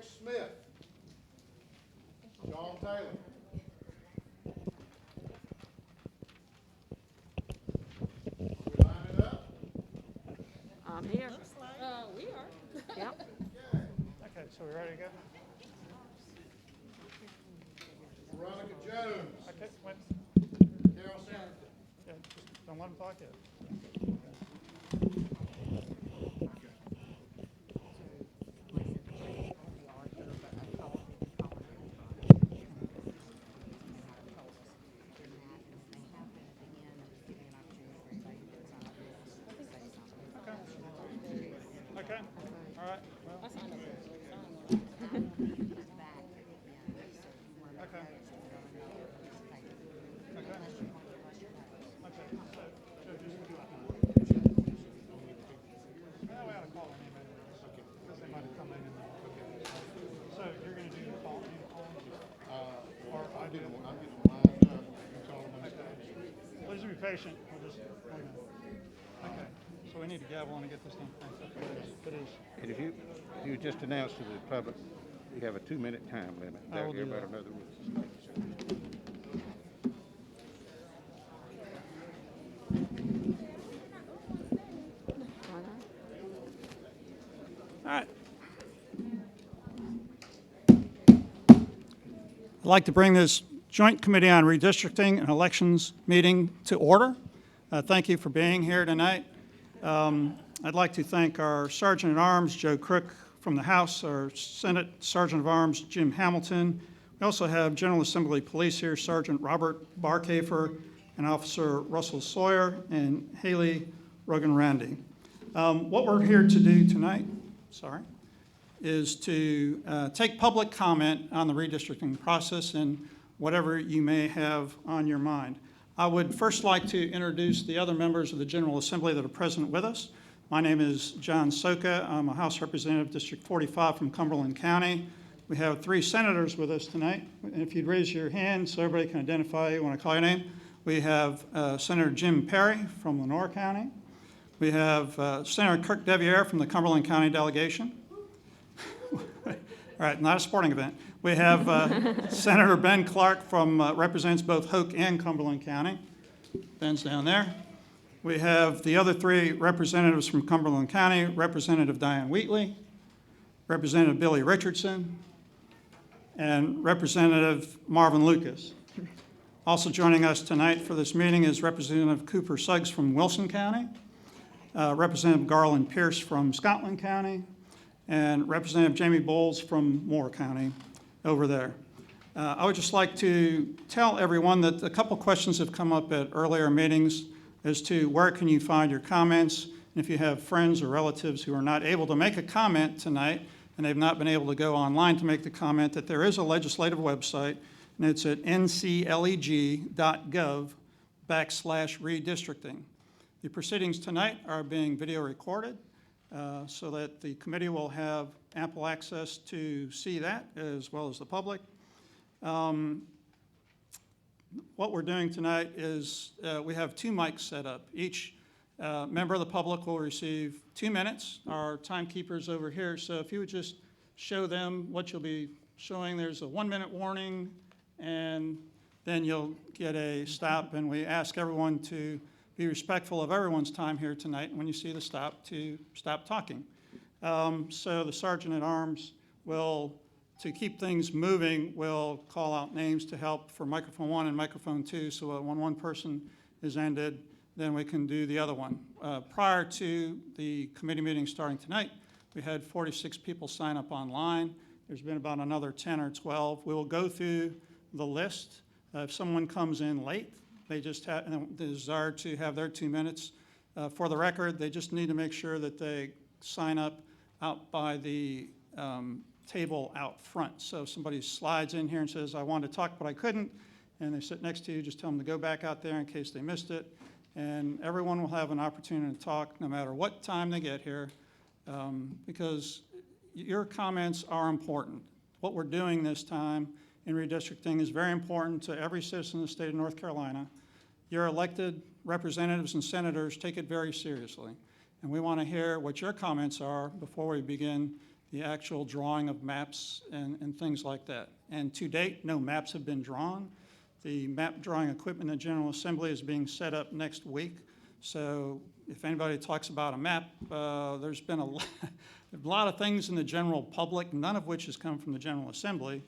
X. Smith. John Taylor. We line it up? I'm here. Looks like. We are. Yep. Okay, so we ready to go? Veronica Jones. Okay, wait. Carol Sanderson. Yeah, just don't let them talk yet. Okay, all right, well, I signed up for it. okay. Okay. Okay, so just, well, we ought to call their name anyway, because they might have come in and, so you're gonna do the call, or I do. I'm getting lined up. You call them. Please be patient, we'll just, 1 minute. Okay, so we need to gavel and get this done. It is. And if you just announce to the public, you have a 2-minute time limit. I will do Everybody that. know the rules. All right. I'd like to bring this Joint Committee on Redistricting and Elections meeting to order. Thank you for being here tonight. I'd like to thank our Sergeant at Arms, Joe Crook from the House, our Senate Sergeant of Arms, Jim Hamilton. We also have General Assembly Police here, Sergeant Robert Barkafer, and Officer Russell Sawyer, and Haley Rogan-Randy. What we're here to do tonight, is to take public comment on the redistricting process and whatever you may have on your mind. I would first like to introduce the other members of the General Assembly that are present with us. My name is John Soka. I'm a House Representative, District 45 from Cumberland County. We have 3 senators with us tonight. And if you'd raise your hand so everybody can identify you when I call your name. We have Senator Jim Perry from Lenoir County. We have Senator Kirk Deviere from the Cumberland County delegation. All right, not a sporting event. We have Senator Ben Clark from, represents both Hoke and Cumberland County. Ben's down there. We have the other 3 representatives from Cumberland County, Representative Diane Wheatley, Representative Billy Richardson, and Representative Marvin Lucas. Also joining us tonight for this meeting is Representative Cooper Suggs from Wilson County, Representative Garland Pierce from Scotland County, and Representative Jamie Bowles from Moore County over there. I would just like to tell everyone that a couple questions have come up at earlier meetings as to where can you find your comments. And if you have friends or relatives who are not able to make a comment tonight and they've not been able to go online to make the comment, that there is a legislative website, and it's at ncleg.gov/redistricting. The proceedings tonight are being video recorded so that the committee will have ample access to see that as well as the public. What we're doing tonight is we have 2 mics set up. Each member of the public will receive 2 minutes. Our timekeeper's over here, so if you would just show them what you'll be showing. There's a 1-minute warning, and then you'll get a stop, and we ask everyone to be respectful of everyone's time here tonight, and when you see the stop, to stop talking. So the Sergeant at Arms will, to keep things moving, will call out names to help for microphone 1 and microphone 2, so when one person is ended, then we can do the other one. Prior to the committee meeting starting tonight, we had 46 people sign up online. There's been about another 10 or 12. We will go through the list. If someone comes in late, they just have the desire to have their 2 minutes. For the record, they just need to make sure that they sign up out by the table out front. So if somebody slides in here and says, I wanted to talk, but I couldn't, and they sit next to you, just tell them to go back out there in case they missed it. And everyone will have an opportunity to talk no matter what time they get here, because your comments are important. What we're doing this time in redistricting is very important to every citizen of the state of North Carolina. Your elected representatives and senators take it very seriously. And we want to hear what your comments are before we begin the actual drawing of maps and things like that. And to date, no maps have been drawn. The map drawing equipment in the General Assembly is being set up next week. So if anybody talks about a map, there's been a lot of things in the general public, none of which has come from the General Assembly.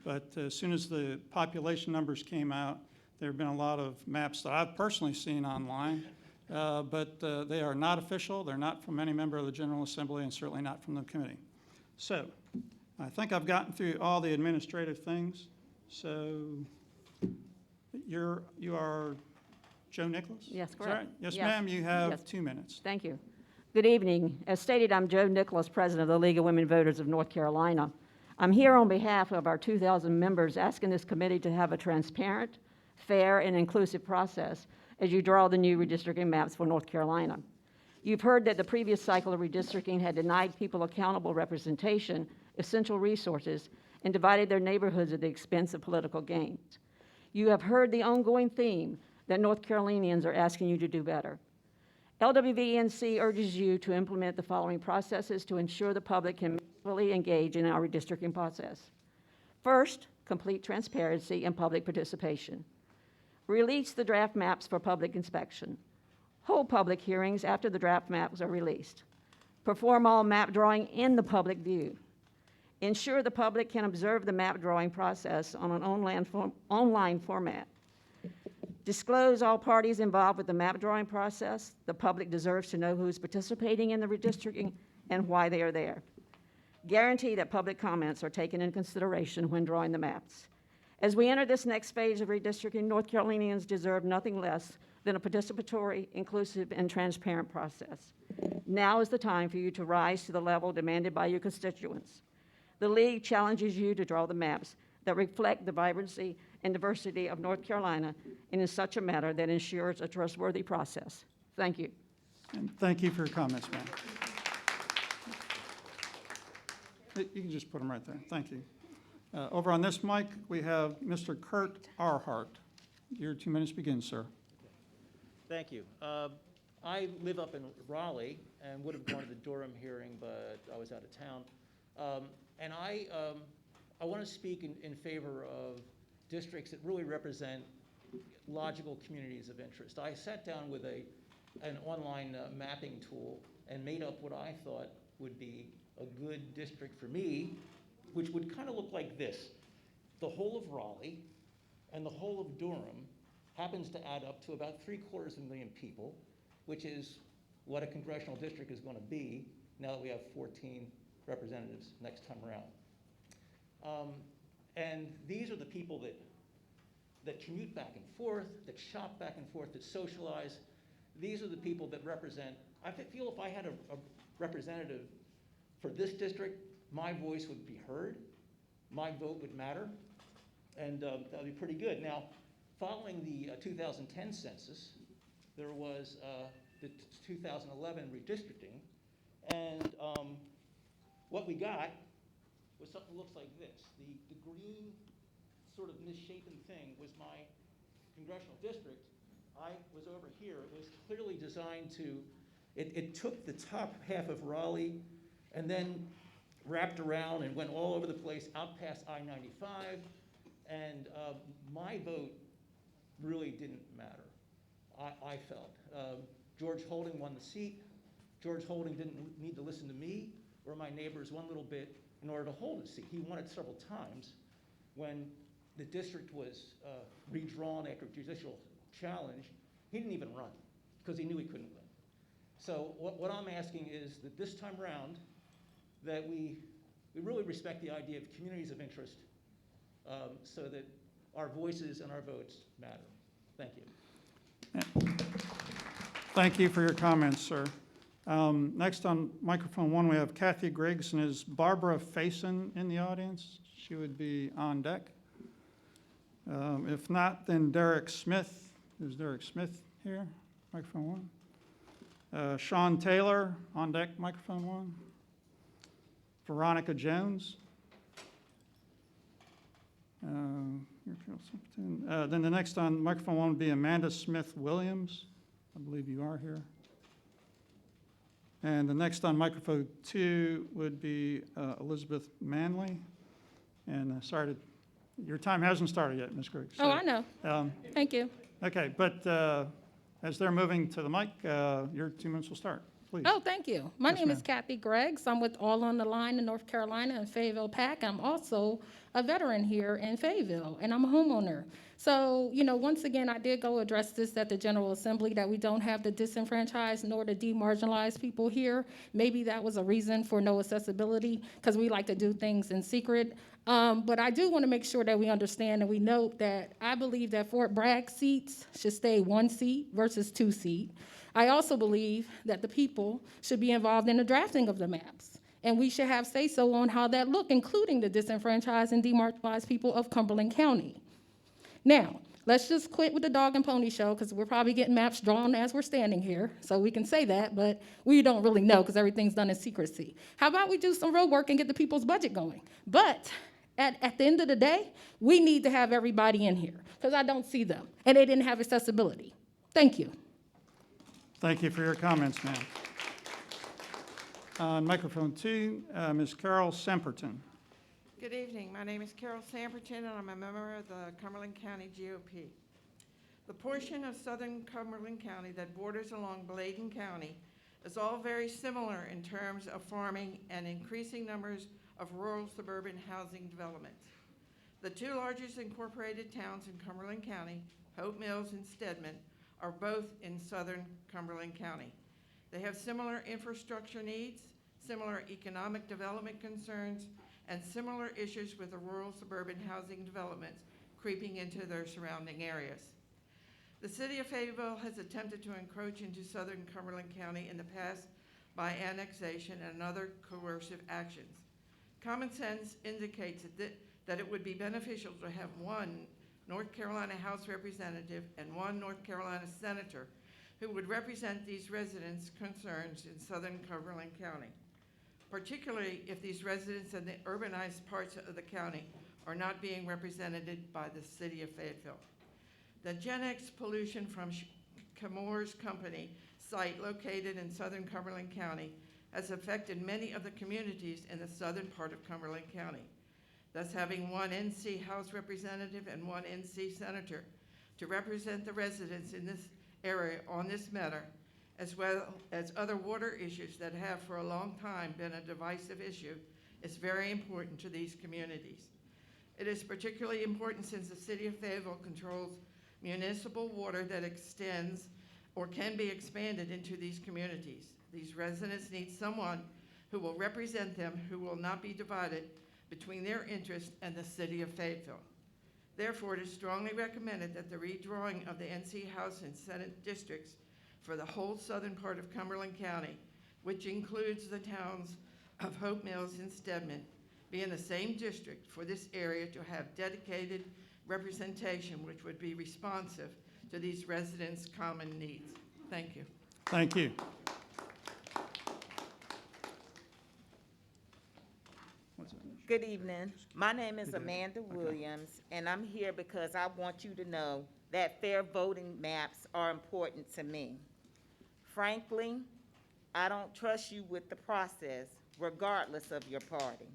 But as soon as the population numbers came out, there have been a lot of maps that I've personally seen online, but they are not official. They're not from any member of the General Assembly and certainly not from the committee. So I think I've gotten through all the administrative things. So you are Joe Nicholas? Yes, Is that correct. right? Yes, Yes. ma'am, you have Yes. 2 minutes. Thank you. Good evening. As stated, I'm Joe Nicholas, President of the League of Women Voters of North Carolina. I'm here on behalf of our 2,000 members asking this committee to have a transparent, fair, and inclusive process as you draw the new redistricting maps for North Carolina. You've heard that the previous cycle of redistricting had denied people accountable representation, essential resources, and divided their neighborhoods at the expense of political gains. You have heard the ongoing theme that North Carolinians are asking you to do better. LWVNC urges you to implement the following processes to ensure the public can fully engage in our redistricting process. First, complete transparency and public participation. Release the draft maps for public inspection. Hold public hearings after the draft maps are released. Perform all map drawing in the public view. Ensure the public can observe the map drawing process on an online format. Disclose all parties involved with the map drawing process. The public deserves to know who's participating in the redistricting and why they are there. Guarantee that public comments are taken into consideration when drawing the maps. As we enter this next phase of redistricting, North Carolinians deserve nothing less than a participatory, inclusive, and transparent process. Now is the time for you to rise to the level demanded by your constituents. The League challenges you to draw the maps that reflect the vibrancy and diversity of North Carolina and in such a manner that ensures a trustworthy process. Thank you. And thank you for your comments, ma'am. You can just put them right there. Thank you. Over on this mic, we have Mr. Kurt Arhart. Your 2 minutes begin, sir. Thank you. I live up in Raleigh and would have gone to the Durham hearing, but I was out of town. And I want to speak in favor of districts that really represent logical communities of interest. I sat down with an online mapping tool and made up what I thought would be a good district for me, which would kind of look like this. The whole of Raleigh and the whole of Durham happens to add up to about 750,000 people, which is what a congressional district is going to be now that we have 14 representatives next time around. And these are the people that commute back and forth, that shop back and forth, that socialize. These are the people that represent. I feel if I had a representative for this district, my voice would be heard, my vote would matter, and that would be pretty good. Now, following the 2010 census, there was the 2011 redistricting, and what we got was something that looks like this. The green sort of misshapen thing was my congressional district. I was over here. It was clearly designed to, it took the top half of Raleigh and then wrapped around and went all over the place, out past I-95, and my vote really didn't matter, I felt. George Holding won the seat. George Holding didn't need to listen to me or my neighbors one little bit in order to hold his seat. He won it several times. When the district was redrawn after judicial challenge, he didn't even run because he knew he couldn't win. So what I'm asking is that this time around, that we really respect the idea of communities of interest so that our voices and our votes matter. Thank you. Thank you for your comments, sir. Next on microphone 1, we have Kathy Griggs, and is Barbara Faison in the audience? She would be on deck. If not, then Derek Smith. Is Derek Smith here? Microphone 1. Sean Taylor, on deck, microphone 1. Veronica Jones. Then the next on microphone 1 would be Amanda Smith Williams. I believe you are here. And the next on microphone 2 would be Elizabeth Manley. And sorry, your time hasn't started yet, Ms. Griggs. Oh, I know. know. Thank you. Okay, but as they're moving to the mic, your 2 minutes will start, please. Oh, thank you. My Yes, name is ma'am. Kathy Greggs. I'm with All on the Line in North Carolina and Fayetteville PAC. I'm also a veteran here in Fayetteville, and I'm a homeowner. So, once again, I did go address this at the General Assembly, that we don't have the disenfranchised nor the demarginalized people here. Maybe that was a reason for no accessibility, because we like to do things in secret. But I do want to make sure that we understand and we note that I believe that Fort Bragg seats should stay 1 seat versus 2 seat. I also believe that the people should be involved in the drafting of the maps. And we should have say-so on how that look, including the disenfranchised and demarginalized people of Cumberland County. Now, let's just quit with the dog and pony show, because we're probably getting maps drawn as we're standing here, so we can say that, but we don't really know because everything's done in secrecy. How about we do some road work and get the people's budget going? But at the end of the day, we need to have everybody in here, because I don't see them, and they didn't have accessibility. Thank you. Thank you for your comments, ma'am. On microphone 2, Ms. Carol Semperton. Good evening. My name is Carol Samperton, and I'm a member of the Cumberland County GOP. The portion of southern Cumberland County that borders along Bladen County is all very similar in terms of farming and increasing numbers of rural suburban housing developments. The 2 largest incorporated towns in Cumberland County, Hope Mills and Stedman, are both in southern Cumberland County. They have similar infrastructure needs, similar economic development concerns, and similar issues with the rural suburban housing developments creeping into their surrounding areas. The city of Fayetteville has attempted to encroach into southern Cumberland County in the past by annexation and other coercive actions. Common sense indicates that it would be beneficial to have 1 North Carolina House representative and 1 North Carolina senator who would represent these residents' concerns in southern Cumberland County, particularly if these residents in the urbanized parts of the county are not being represented by the city of Fayetteville. The Gen X pollution from Mahr's company site located in southern Cumberland County has affected many of the communities in the southern part of Cumberland County. Thus, having 1 NC House representative and 1 NC senator to represent the residents in this area on this matter, as well as other water issues that have for a long time been a divisive issue, is very important to these communities. It is particularly important since the city of Fayetteville controls municipal water that extends or can be expanded into these communities. These residents need someone who will represent them, who will not be divided between their interests and the city of Fayetteville. Therefore, it is strongly recommended that the redrawing of the NC House and Senate districts for the whole southern part of Cumberland County, which includes the towns of Hope Mills and Stedman, be in the same district for this area to have dedicated representation which would be responsive to these residents' common needs. Thank you. Thank you. Good evening. My name is Amanda Williams, and I'm here because I want you to know that fair voting maps are important to me. Frankly, I don't trust you with the process, regardless of your party.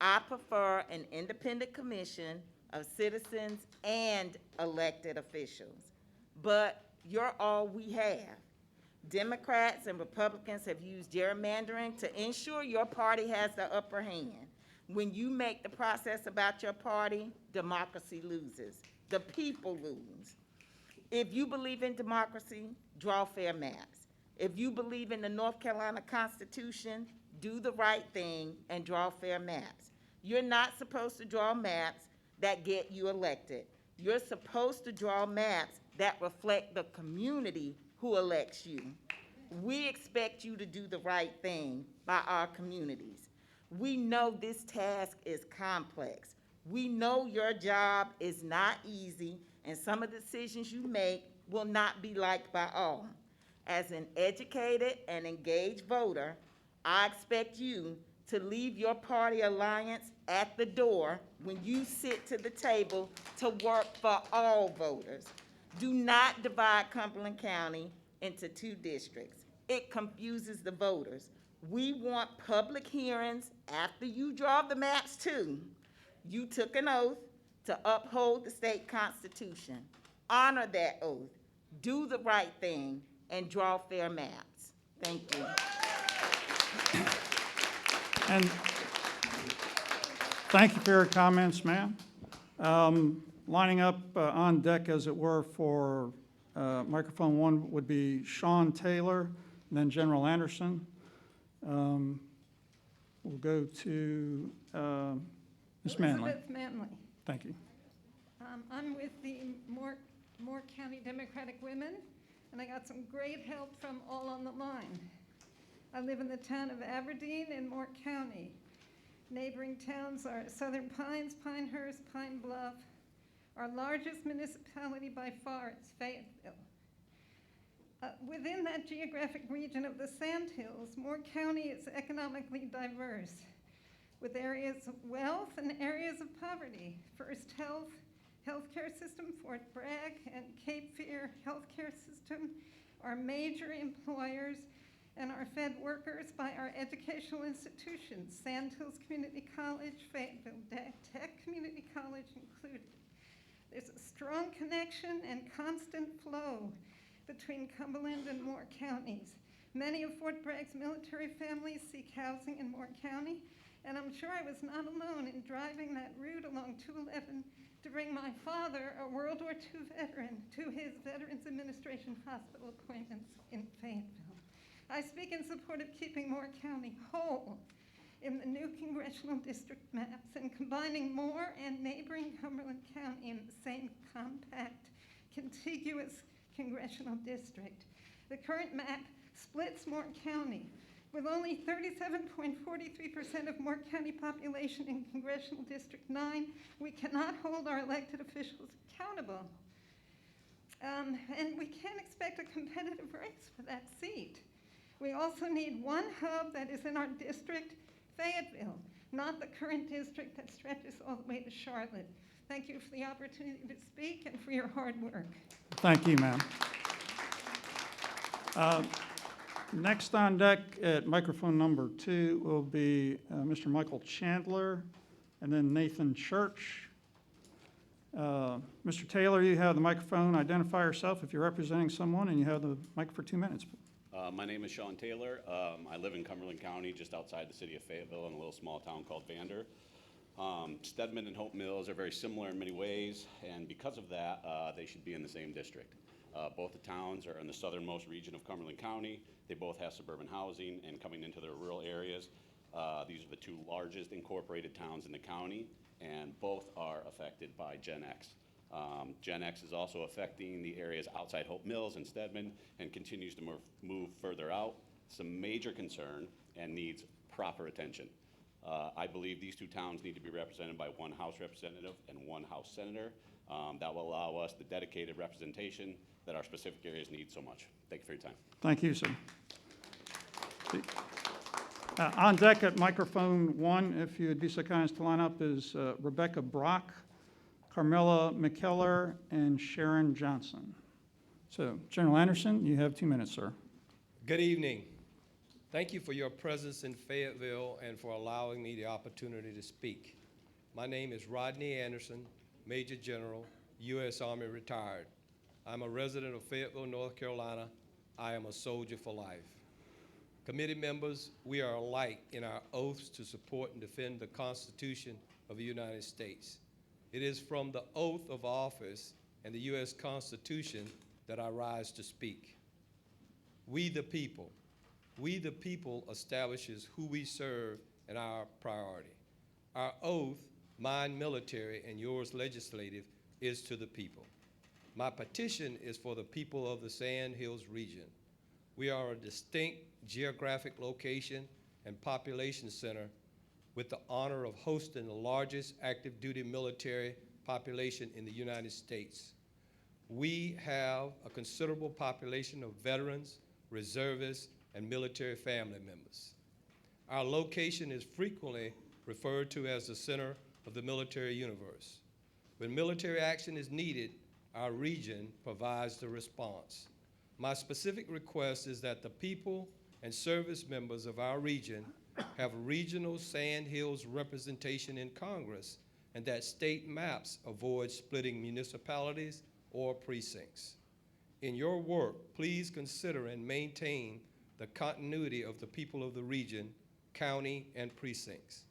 I prefer an independent commission of citizens and elected officials, but you're all we have. Democrats and Republicans have used gerrymandering to ensure your party has the upper hand. When you make the process about your party, democracy loses. The people lose. If you believe in democracy, draw fair maps. If you believe in the North Carolina Constitution, do the right thing and draw fair maps. You're not supposed to draw maps that get you elected. You're supposed to draw maps that reflect the community who elects you. We expect you to do the right thing by our communities. We know this task is complex. We know your job is not easy, and some of the decisions you make will not be liked by all. As an educated and engaged voter, I expect you to leave your party alliance at the door when you sit to the table to work for all voters. Do not divide Cumberland County into 2 districts. It confuses the voters. We want public hearings after you draw the maps too. You took an oath to uphold the state constitution. Honor that oath. Do the right thing and draw fair maps. Thank you. And thank you for your comments, ma'am. Lining up on deck, as it were, for microphone one would be Sean Taylor, and then General Anderson. We'll go to Ms. Manley. Elizabeth Manley. Thank you. I'm with the Moore County Democratic Women, and I got some great help from all on the line. I live in the town of Aberdeen in Moore County. Neighboring towns are Southern Pines, Pinehurst, Pine Bluff. Our largest municipality by far is Fayetteville. Within that geographic region of the Sandhills, Moore County is economically diverse, with areas of wealth and areas of poverty. First Healthcare System, Fort Bragg, and Cape Fear Healthcare System are major employers and are fed workers by our educational institutions, Sandhills Community College, Fayetteville Tech Community College included. There's a strong connection and constant flow between Cumberland and Moore counties. Many of Fort Bragg's military families seek housing in Moore County, and I'm sure I was not alone in driving that route along 211 to bring my father, a World War II veteran, to his Veterans Administration hospital appointments in Fayetteville. I speak in support of keeping Moore County whole in the new congressional district maps and combining Moore and neighboring Cumberland County in the same compact, contiguous congressional district. The current map splits Moore County. With only 37.43% of Moore County population in Congressional District 9, we cannot hold our elected officials accountable. And we can't expect a competitive race for that seat. We also need one hub that is in our district, Fayetteville, not the current district that stretches all the way to Charlotte. Thank you for the opportunity to speak and for your hard work. Thank you, ma'am. Next on deck at microphone number 2 will be Mr. Michael Chandler and then Nathan Church. Mr. Taylor, you have the microphone. Identify yourself if you're representing someone, and you have the mic for 2 minutes. My name is Sean Taylor. I live in Cumberland County, just outside the city of Fayetteville, in a little small town called Vander. Stedman and Hope Mills are very similar in many ways, and because of that, they should be in the same district. Both the towns are in the southernmost region of Cumberland County. They both have suburban housing, and coming into their rural areas, these are the 2 largest incorporated towns in the county, and both are affected by Gen X. Gen X is also affecting the areas outside Hope Mills and Stedman and continues to move further out. It's a major concern and needs proper attention. I believe these 2 towns need to be represented by 1 House representative and 1 House senator. That will allow us the dedicated representation that our specific areas need so much. Thank you for your time. Thank you, sir. On deck at microphone 1, if you would be so kind as to line up, is Rebecca Brock, Carmella McKellar, and Sharon Johnson. So, General Anderson, you have 2 minutes, sir. Good evening. Thank you for your presence in Fayetteville and for allowing me the opportunity to speak. My name is Rodney Anderson, Major General, U.S. Army retired. I'm a resident of Fayetteville, North Carolina. I am a soldier for life. Committee members, we are alike in our oaths to support and defend the Constitution of the United States. It is from the oath of office and the U.S. Constitution that I rise to speak. We the people establishes who we serve and our priority. Our oath, mine military and yours legislative, is to the people. My petition is for the people of the Sand Hills region. We are a distinct geographic location and population center with the honor of hosting the largest active duty military population in the United States. We have a considerable population of veterans, reservists, and military family members. Our location is frequently referred to as the center of the military universe. When military action is needed, our region provides the response. My specific request is that the people and service members of our region have regional Sand Hills representation in Congress, and that state maps avoid splitting municipalities or precincts. In your work, please consider and maintain the continuity of the people of the region, county, and precincts.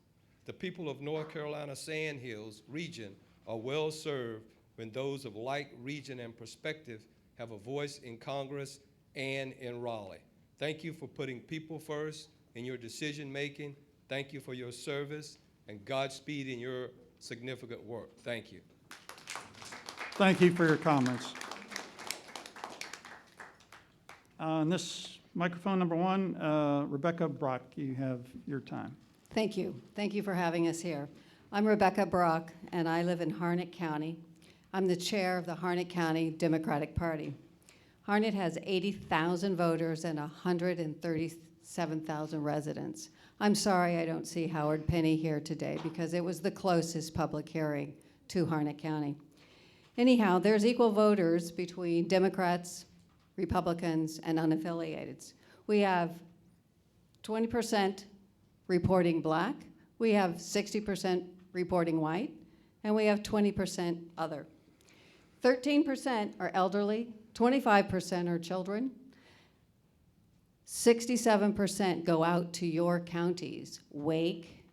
The people of North Carolina Sand Hills region are well served when those of like region and perspective have a voice in Congress and in Raleigh. Thank you for putting people first in your decision making. Thank you for your service, and Godspeed in your significant work. Thank you. Thank you for your comments. On this microphone number 1, Rebecca Brock, you have your time. Thank you. Thank you for having us here. I'm Rebecca Brock, and I live in Harnett County. I'm the chair of the Harnett County Democratic Party. Harnett has 80,000 voters and 137,000 residents. I'm sorry I don't see Howard Penny here today because it was the closest public hearing to Harnett County. Anyhow, there's equal voters between Democrats, Republicans, and unaffiliated. We have 20% reporting black, we have 60% reporting white, and we have 20% other. 13% are elderly, 25% are children, 67% go out to your counties, Wake,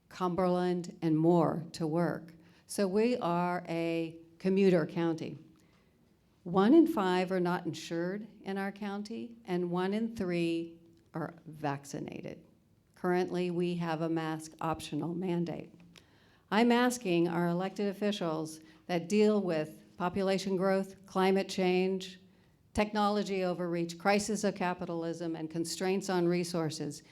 Cumberland, and Mohr to work. So we are a commuter county. 1 in 5 are not insured in our county, and 1 in 3 are vaccinated. Currently, we have a mask optional mandate. I'm asking our elected officials that deal with population growth, climate change, technology overreach, crisis of capitalism, and constraints on resources.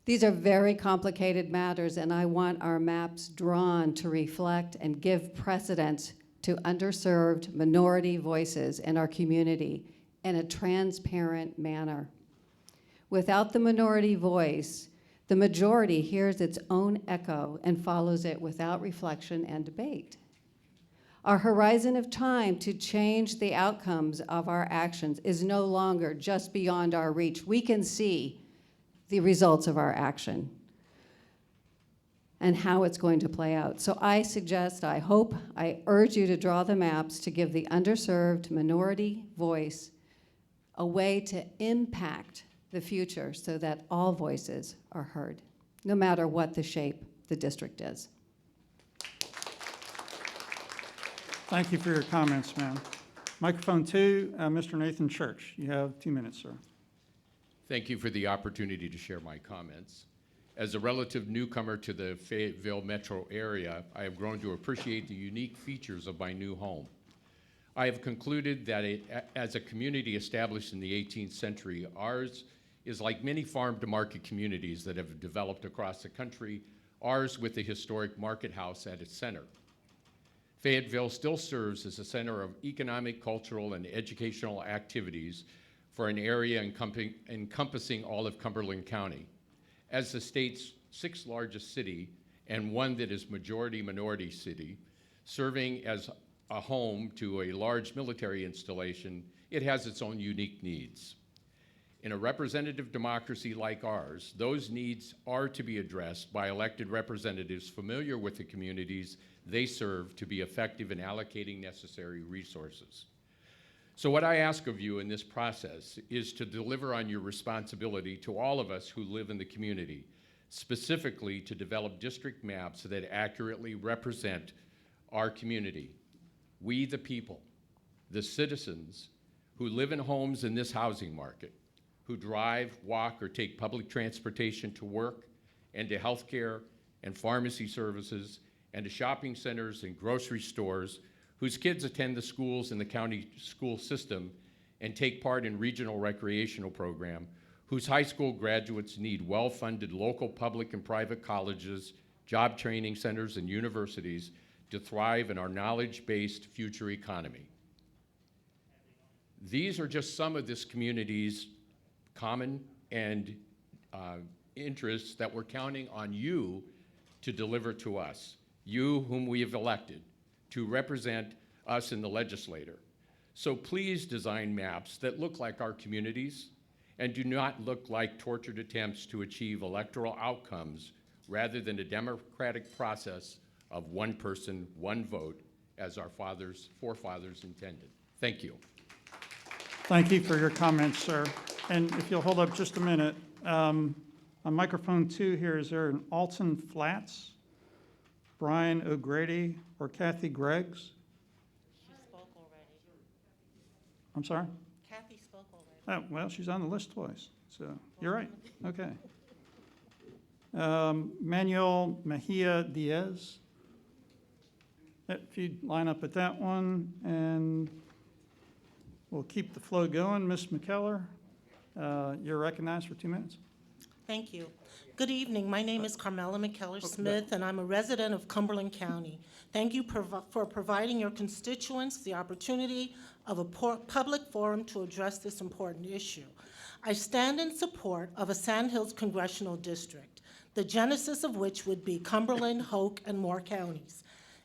These are very complicated matters, and I want our maps drawn to reflect and give precedence to underserved minority voices in our community in a transparent manner. Without the minority voice, the majority hears its own echo and follows it without reflection and debate. Our horizon of time to change the outcomes of our actions is no longer just beyond our reach. We can see the results of our action and how it's going to play out. So I suggest, I hope, I urge you to draw the maps to give the underserved minority voice a way to impact the future so that all voices are heard, no matter what the shape the district is. Thank you for your comments, ma'am. Microphone 2, Mr. Nathan Church. You have 2 minutes, sir. Thank you for the opportunity to share my comments. As a relative newcomer to the Fayetteville metro area, I have grown to appreciate the unique features of my new home. I have concluded that as a community established in the 18th century, ours is like many farm-to-market communities that have developed across the country, ours with the historic Market House at its center. Fayetteville still serves as a center of economic, cultural, and educational activities for an area encompassing all of Cumberland County. As the state's 6th largest city and one that is majority-minority city, serving as a home to a large military installation, it has its own unique needs. In a representative democracy like ours, those needs are to be addressed by elected representatives familiar with the communities they serve to be effective in allocating necessary resources. So what I ask of you in this process is to deliver on your responsibility to all of us who live in the community, specifically to develop district maps that accurately represent our community. We the people, the citizens who live in homes in this housing market, who drive, walk, or take public transportation to work and to healthcare and pharmacy services and to shopping centers and grocery stores, whose kids attend the schools in the county school system and take part in regional recreational program, whose high school graduates need well-funded local public and private colleges, job training centers, and universities to thrive in our knowledge-based future economy. These are just some of this community's common and interests that we're counting on you to deliver to us, you whom we have elected to represent us in the legislature. So please design maps that look like our communities and do not look like tortured attempts to achieve electoral outcomes rather than a democratic process of one person, one vote, as our forefathers intended. Thank you. Thank you for your comments, sir. And if you'll hold up just a minute, on microphone 2 here, is there an Alton Flats, Brian O'Grady, or Kathy Greggs? She spoke already. I'm sorry? Kathy spoke already. Oh, well, she's on the list twice, so you're right. Okay. Emmanuel Diaz. If you'd line up at that one, and we'll keep the flow going. Ms. McKellar, you're recognized for 2 minutes. Thank you. Good evening. My name is Carlella Kellersmith, and I'm a resident of Cumberland County. Thank you for providing your constituents the opportunity of a public forum to address this important issue. I stand in support of a Sandhills congressional district, the genesis of which would be Cumberland, Hoke, and Mohr counties.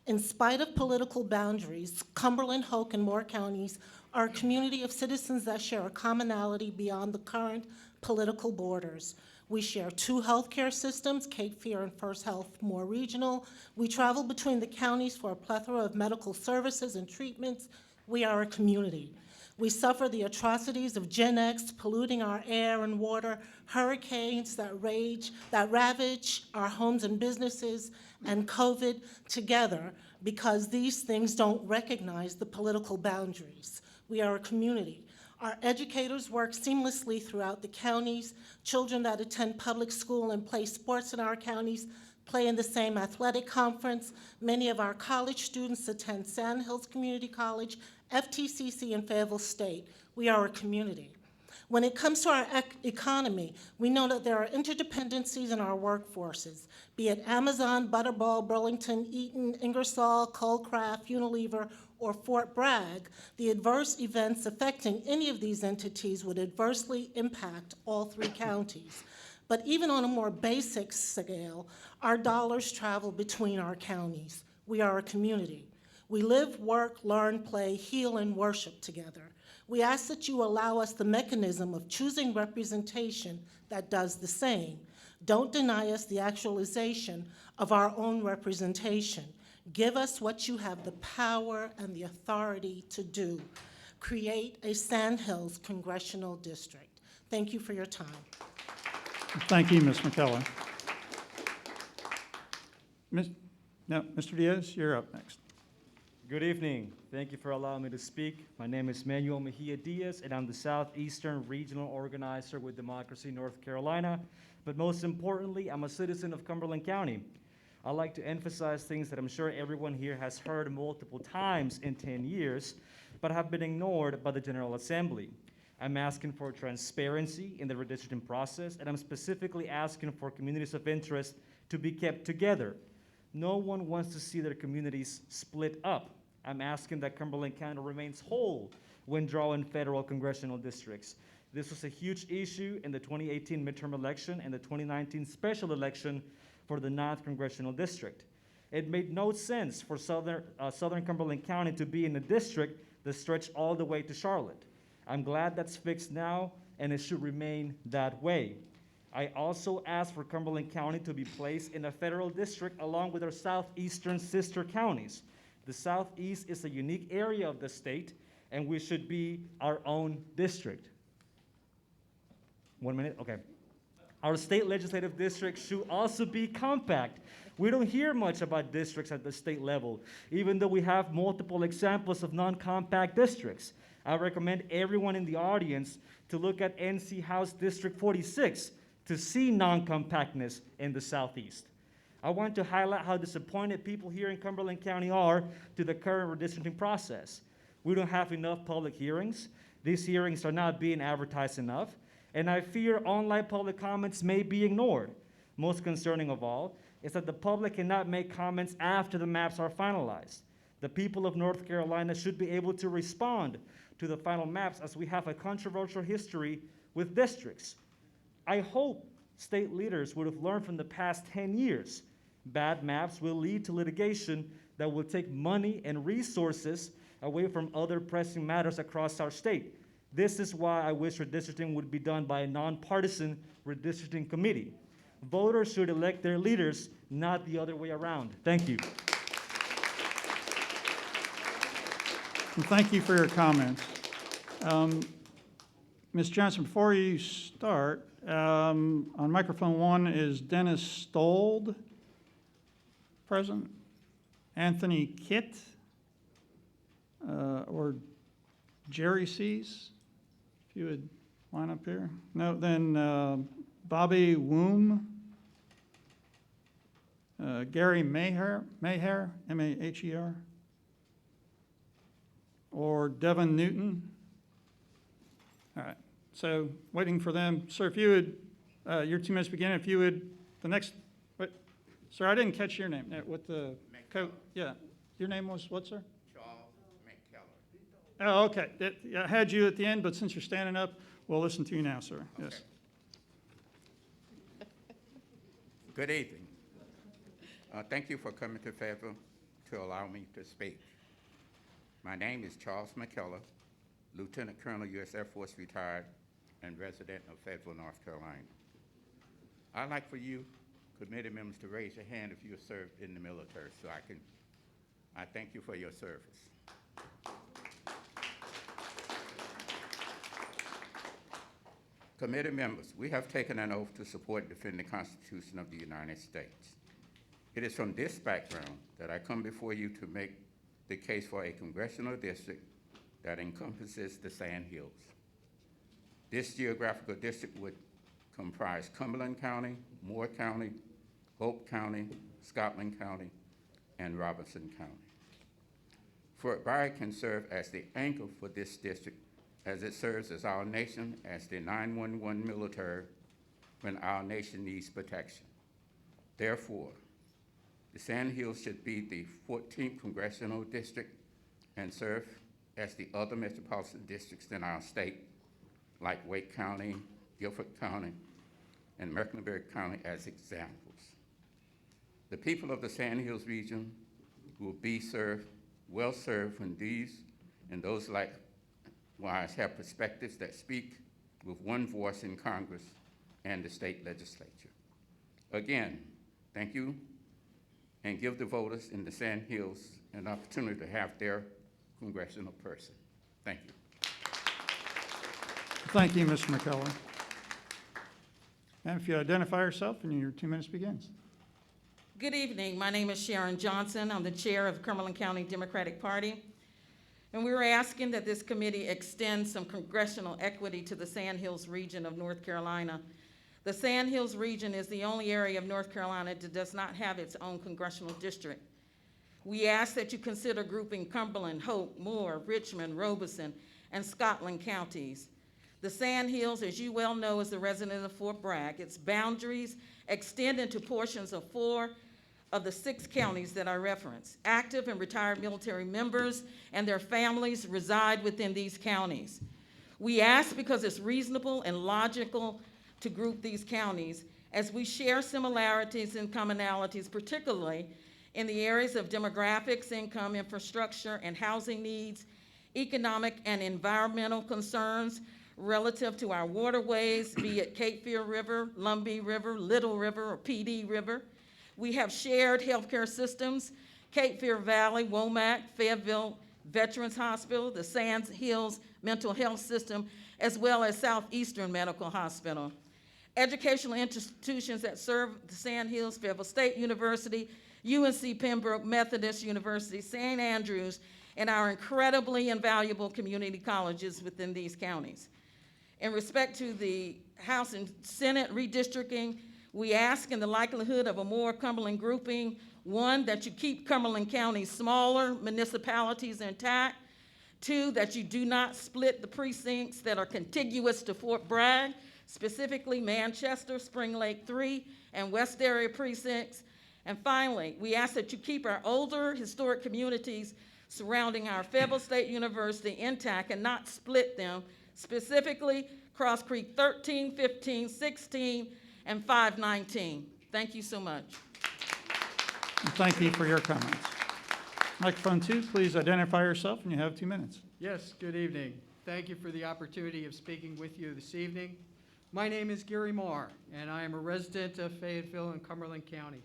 In spite of political boundaries, Cumberland, Hoke, and Mohr counties are a community of citizens that share a commonality beyond the current political borders. We share 2 healthcare systems, Cape Fear and First Health Mohr Regional. We travel between the counties for a plethora of medical services and treatments. We are a community. We suffer the atrocities of Gen X polluting our air and water, hurricanes that ravage our homes and businesses, and COVID together because these things don't recognize the political boundaries. We are a community. Our educators work seamlessly throughout the counties. Children that attend public school and play sports in our counties play in the same athletic conference. Many of our college students attend Sandhills Community College, FTCC, and Fayetteville State. We are a community. When it comes to our economy, we know that there are interdependencies in our workforces, be it Amazon, Butterball, Burlington, Eaton, Ingersoll, Coalcraft, Unilever, or Fort Bragg. The adverse events affecting any of these entities would adversely impact all 3 counties. But even on a more basic scale, our dollars travel between our counties. We are a community. We live, work, learn, play, heal, and worship together. We ask that you allow us the mechanism of choosing representation that does the same. Don't deny us the actualization of our own representation. Give us what you have the power and the authority to do. Create a Sandhills congressional district. Thank you for your time. Thank you, Ms. McKellar. Mr. Diaz, you're up next. Good evening. Thank you for allowing me to speak. My name is Emmanuel Diaz, and I'm the Southeastern Regional Organizer with Democracy North Carolina. But most importantly, I'm a citizen of Cumberland County. I'd like to emphasize things that I'm sure everyone here has heard multiple times in 10 years, but have been ignored by the General Assembly. I'm asking for transparency in the redistricting process, and I'm specifically asking for communities of interest to be kept together. No one wants to see their communities split up. I'm asking that Cumberland County remains whole when drawing federal congressional districts. This was a huge issue in the 2018 midterm election and the 2019 special election for the 9th Congressional District. It made no sense for Southern Cumberland County to be in a district that stretched all the way to Charlotte. I'm glad that's fixed now, and it should remain that way. I also asked for Cumberland County to be placed in a federal district along with our southeastern sister counties. The Southeast is a unique area of the state, and we should be our own district. 1 minute, okay. Our state legislative district should also be compact. We don't hear much about districts at the state level, even though we have multiple examples of non-compact districts. I recommend everyone in the audience to look at NC House District 46 to see non-compactness in the Southeast. I want to highlight how disappointed people here in Cumberland County are to the current redistricting process. We don't have enough public hearings. These hearings are not being advertised enough, and I fear online public comments may be ignored. Most concerning of all is that the public cannot make comments after the maps are finalized. The people of North Carolina should be able to respond to the final maps, as we have a controversial history with districts. I hope state leaders would have learned from the past 10 years. Bad maps will lead to litigation that will take money and resources away from other pressing matters across our state. This is why I wish redistricting would be done by a nonpartisan redistricting committee. Voters should elect their leaders, not the other way around. Thank you. And thank you for your comments. Ms. Johnson, before you start, on microphone 1 is Dennis Stold, present. Anthony Kitt, or Jerry Sees, if you would line up here. No, then Bobby Woom, Gary Mahr, M-A-H-E-R, or Devin Newton. All right, so waiting for them. Sir, if you would, your 2 minutes begin, if you would, the next, wait, sir, I didn't catch your name. What the, yeah, your name was what, sir? Oh, okay. I had you at the end, but since you're standing up, we'll listen to you now, sir. Okay. Yes. Good evening. Thank you for coming to Fayetteville to allow me to speak. My name is Charles McKellar, Lieutenant Colonel, U.S. Air Force, retired, and resident of Fayetteville, North Carolina. I'd like for you committee members to raise your hand if you have served in the military, so I thank you for your service. Committee members, we have taken an oath to support and defend the Constitution of the United States. It is from this background that I come before you to make the case for a congressional district that encompasses the Sand Hills. This geographical district would comprise Cumberland County, Moore County, Hope County, Scotland County, and Robinson County. Fort Bragg can serve as the anchor for this district, as it serves as our nation as the 911 military when our nation needs protection. Therefore, the Sand Hills should be the 14th congressional district and serve as the other metropolitan districts in our state, like Wake County, Guilford County, and Mecklenburg County as examples. The people of the Sand Hills region will be well served when these and those likewise have perspectives that speak with one voice in Congress and the state legislature. Again, thank you, and give the voters in the Sand Hills an opportunity to have their congressional person. Thank you. Thank you, Mr. McKellar. And if you identify yourself, and your 2 minutes begins. Good evening. My name is Sharon Johnson. I'm the chair of the Cumberland County Democratic Party. And we were asking that this committee extend some congressional equity to the Sand Hills region of North Carolina. The Sand Hills region is the only area of North Carolina that does not have its own congressional district. We ask that you consider grouping Cumberland, Hope, Moore, Richmond, Robeson, and Scotland counties. The Sand Hills, as you well know, is the resident of Fort Bragg. Its boundaries extend into portions of 4 of the 6 counties that I referenced. Active and retired military members and their families reside within these counties. We ask because it's reasonable and logical to group these counties as we share similarities and commonalities, particularly in the areas of demographics, income, infrastructure, and housing needs, economic and environmental concerns relative to our waterways, be it Cape Fear River, Lumbee River, Little River, or PD River. We have shared healthcare systems, Cape Fear Valley, Womack, Fayetteville Veterans Hospital, the Sand Hills Mental Health System, as well as Southeastern Medical Hospital. Educational institutions that serve the Sand Hills, Fayetteville State University, UNC Pembroke Methodist University, St. Andrews, and our incredibly invaluable community colleges within these counties. In respect to the House and Senate redistricting, we ask in the likelihood of a more Cumberland grouping, 1, that you keep Cumberland County's smaller municipalities intact, 2, that you do not split the precincts that are contiguous to Fort Bragg, specifically Manchester, Spring Lake 3, and West Area precincts. And finally, we ask that you keep our older historic communities surrounding our Fayetteville State University intact and not split them, specifically Cross Creek 13, 15, 16, and 519. Thank you so much. And thank you for your comments. Microphone 2, please identify yourself, and you have 2 minutes. Yes, good evening. Thank you for the opportunity of speaking with you this evening. My name is Gary Mahr, and I am a resident of Fayetteville and Cumberland counties.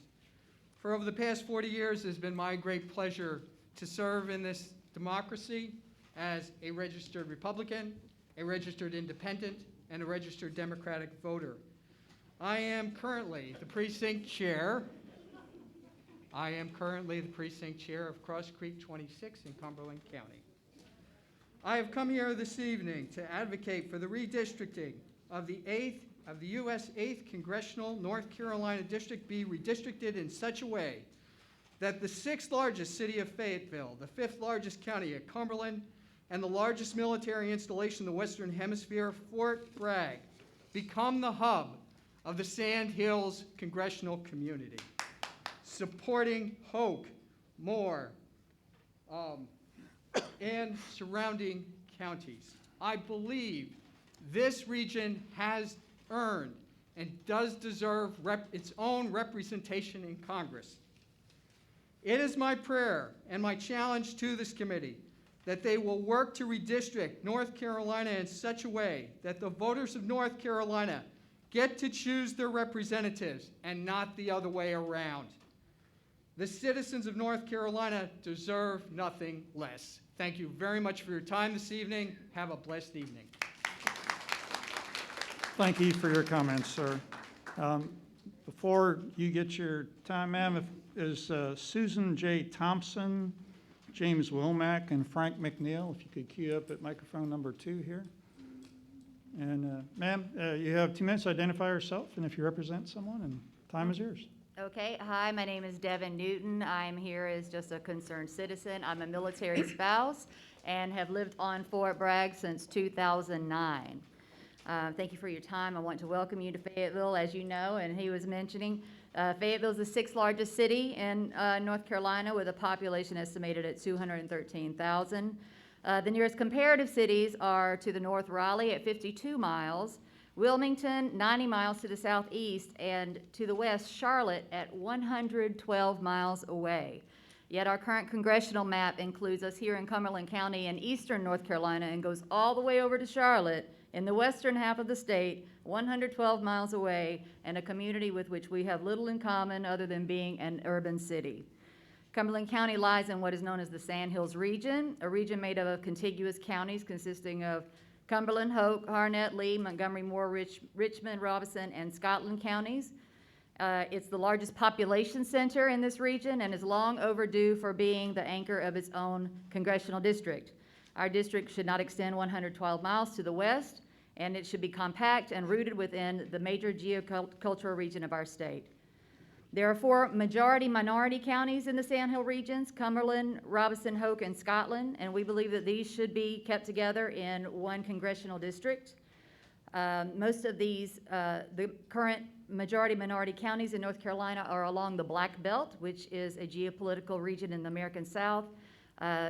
For over the past 40 years, it has been my great pleasure to serve in this democracy as a registered Republican, a registered independent, and a registered Democratic voter. I am currently the precinct chair. Of Cross Creek 26 in Cumberland County. I have come here this evening to advocate for the redistricting of the U.S. 8th Congressional North Carolina District be redistricted in such a way that the 6th largest city of Fayetteville, the 5th largest county of Cumberland, and the largest military installation in the Western Hemisphere, Fort Bragg, become the hub of the Sand Hills congressional community, supporting Hoke, Mohr, and surrounding counties. I believe this region has earned and does deserve its own representation in Congress. It is my prayer and my challenge to this committee that they will work to redistrict North Carolina in such a way that the voters of North Carolina get to choose their representatives and not the other way around. The citizens of North Carolina deserve nothing less. Thank you very much for your time this evening. Have a blessed evening. Thank you for your comments, sir. Before you get your time, ma'am, is Susan J. Thompson, James Womack, and Frank McNeil, if you could queue up at microphone number 2 here. And ma'am, you have 2 minutes to identify yourself, and if you represent someone, and time is yours. Okay, hi, my name is Devin Newton. I'm here as just a concerned citizen. I'm a military spouse and have lived on Fort Bragg since 2009. Thank you for your time. I want to welcome you to Fayetteville, as you know, and he was mentioning, Fayetteville is the 6th largest city in North Carolina with a population estimated at 213,000. The nearest comparative cities are to the north, Raleigh at 52 miles, Wilmington 90 miles to the southeast, and to the west, Charlotte at 112 miles away. Yet our current congressional map includes us here in Cumberland County in eastern North Carolina and goes all the way over to Charlotte in the western half of the state, 112 miles away, and a community with which we have little in common other than being an urban city. Cumberland County lies in what is known as the Sand Hills region, a region made up of contiguous counties consisting of Cumberland, Hoke, Harnett, Lee, Montgomery, Moore, Richmond, Robeson, and Scotland counties. It's the largest population center in this region and is long overdue for being the anchor of its own congressional district. Our district should not extend 112 miles to the west, and it should be compact and rooted within the major geocultural region of our state. There are 4 majority-minority counties in the Sand Hill regions, Cumberland, Robeson, Hoke, and Scotland, and we believe that these should be kept together in one congressional district. Most of these, the current majority-minority counties in North Carolina are along the Black Belt, which is a geopolitical region in the American South,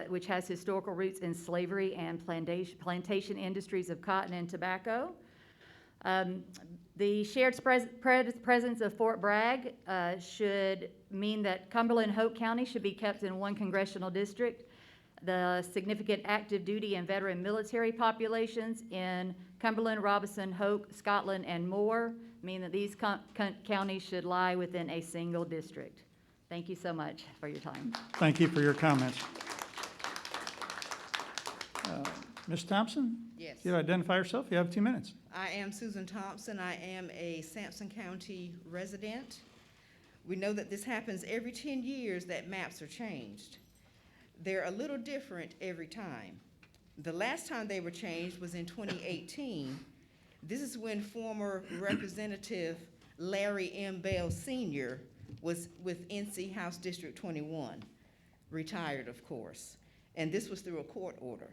which has historical roots in slavery and plantation industries of cotton and tobacco. The shared presence of Fort Bragg should mean that Cumberland and Hoke County should be kept in one congressional district. The significant active duty and veteran military populations in Cumberland, Robeson, Hoke, Scotland, and Mohr mean that these counties should lie within a single district. Thank you so much for your time. Thank you for your comments. Ms. Thompson? Yes. You identify yourself. You have 2 minutes. I am Susan Thompson. I am a Sampson County resident. We know that this happens every 10 years that maps are changed. They're a little different every time. The last time they were changed was in 2018. This is when former Representative Larry M. Bell Sr. was with NC House District 21, retired of course, and this was through a court order.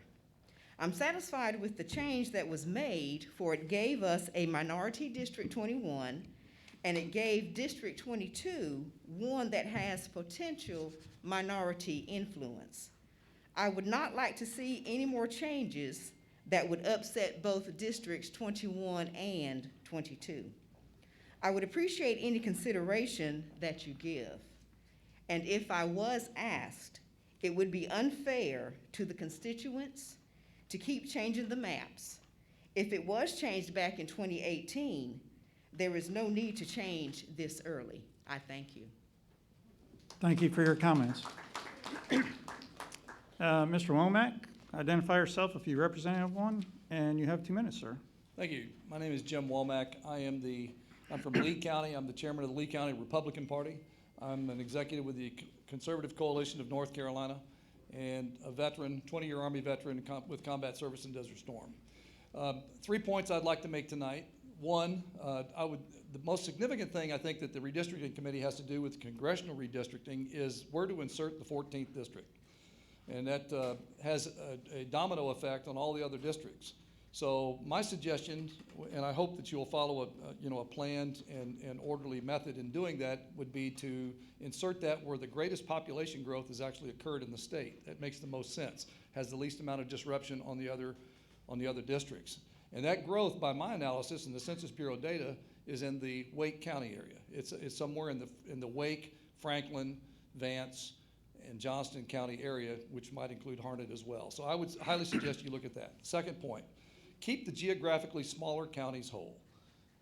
I'm satisfied with the change that was made, for it gave us a minority District 21, and it gave District 22 one that has potential minority influence. I would not like to see any more changes that would upset both Districts 21 and 22. I would appreciate any consideration that you give. And if I was asked, It would be unfair to the constituents to keep changing the maps. If it was changed back in 2018, there is no need to change this early. I thank you. Thank you for your comments. Mr. Womack, identify yourself if you represent one, and you have 2 minutes, sir. Thank you. My name is Jim Womack. I'm from Lee County. I'm the chairman of the Lee County Republican Party. I'm an executive with the Conservative Coalition of North Carolina and a veteran, 20-year Army veteran with combat service in Desert Storm. 3 points I'd like to make tonight. One, the most significant thing I think that the redistricting committee has to do with congressional redistricting is where to insert the 14th district. And that has a domino effect on all the other districts. So my suggestion, and I hope that you'll follow a planned and orderly method in doing that, would be to insert that where the greatest population growth has actually occurred in the state. That makes the most sense, has the least amount of disruption on the other districts. And that growth, by my analysis and the Census Bureau data, is in the Wake County area. It's somewhere in the Wake, Franklin, Vance, and Johnston County area, which might include Harnett as well. So I would highly suggest you look at that. Second point, keep the geographically smaller counties whole.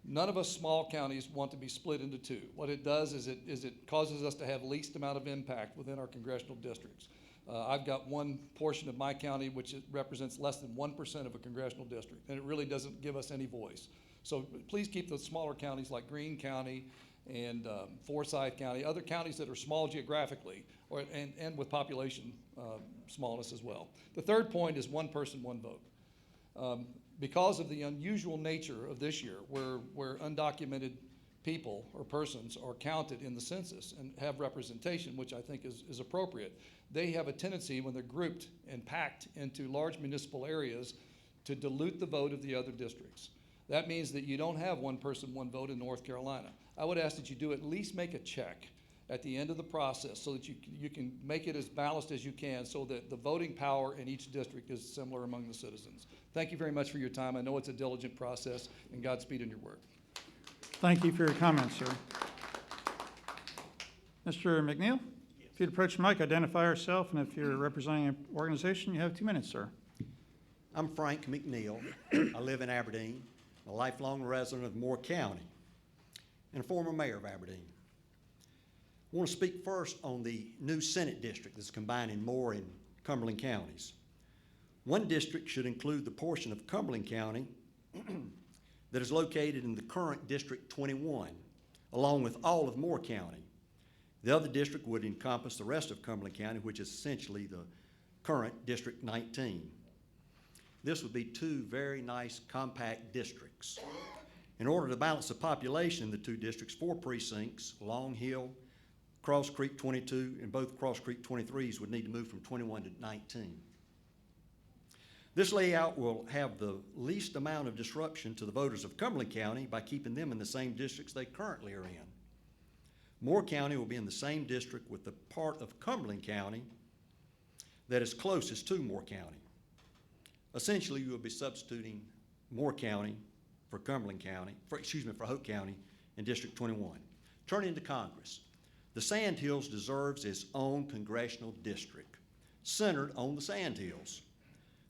None of us small counties want to be split into two. What it does is it causes us to have least amount of impact within our congressional districts. I've got one portion of my county which represents less than 1% of a congressional district, and it really doesn't give us any voice. So please keep those smaller counties like Greene County and Forsyth County, other counties that are small geographically, and with population smallness as well. The third point is one person, one vote. Because of the unusual nature of this year, where undocumented people or persons are counted in the census and have representation, which I think is appropriate, they have a tendency, when they're grouped and packed into large municipal areas, to dilute the vote of the other districts. That means that you don't have one person, one vote in North Carolina. I would ask that you do at least make a check at the end of the process so that you can make it as balanced as you can so that the voting power in each district is similar among the citizens. Thank you very much for your time. I know it's a diligent process, and Godspeed in your work. Thank you for your comments, sir. Mr. McNeil, if you'd approach the mic, identify yourself, and if you're representing an organization, you have 2 minutes, sir. I'm Frank McNeil. I live in Aberdeen, a lifelong resident of Moore County, and a former mayor of Aberdeen. I want to speak first on the new Senate district that's combining Moore and Cumberland counties. One district should include the portion of Cumberland County that is located in the current District 21, along with all of Moore County. The other district would encompass the rest of Cumberland County, which is essentially the current District 19. This would be 2 very nice compact districts. In order to balance the population in the 2 districts, 4 precincts, Long Hill, Cross Creek 22, and both Cross Creek 23s would need to move from 21 to 19. This layout will have the least amount of disruption to the voters of Cumberland County by keeping them in the same districts they currently are in. Moore County will be in the same district with the part of Cumberland County that is closest to Moore County. Essentially, you will be substituting Moore County for Cumberland County, for Hoke County in District 21. Turning to Congress, the Sandhills deserves its own congressional district, centered on the Sandhills.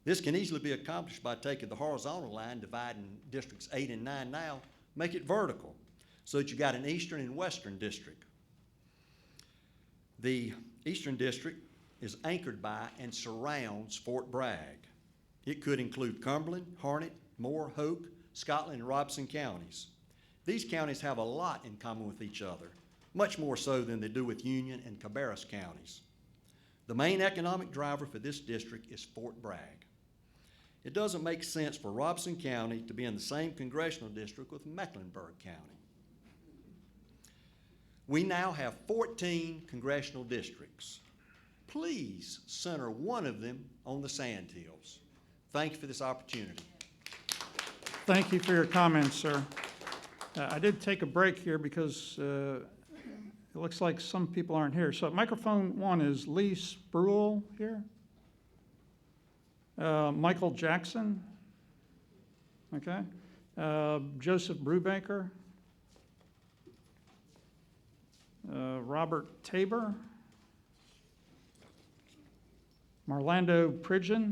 This can easily be accomplished by taking the horizontal line, dividing Districts 8 and 9 now, make it vertical, so that you got an eastern and western district. The eastern district is anchored by and surrounds Fort Bragg. It could include Cumberland, Harnett, Moore, Hoke, Scotland, and Robson counties. These counties have a lot in common with each other, much more so than they do with Union and Cabarrus counties. The main economic driver for this district is Fort Bragg. It doesn't make sense for Robson County to be in the same congressional district with Mecklenburg County. We now have 14 congressional districts. Please center one of them on the Sandhills. Thank you for this opportunity. Thank you for your comments, sir. I did take a break here because it looks like some people aren't here. So microphone 1 is Lee Spruill here. Michael Jackson. Okay. Joseph Brubaker. Robert Tabor. Marlando Pringle.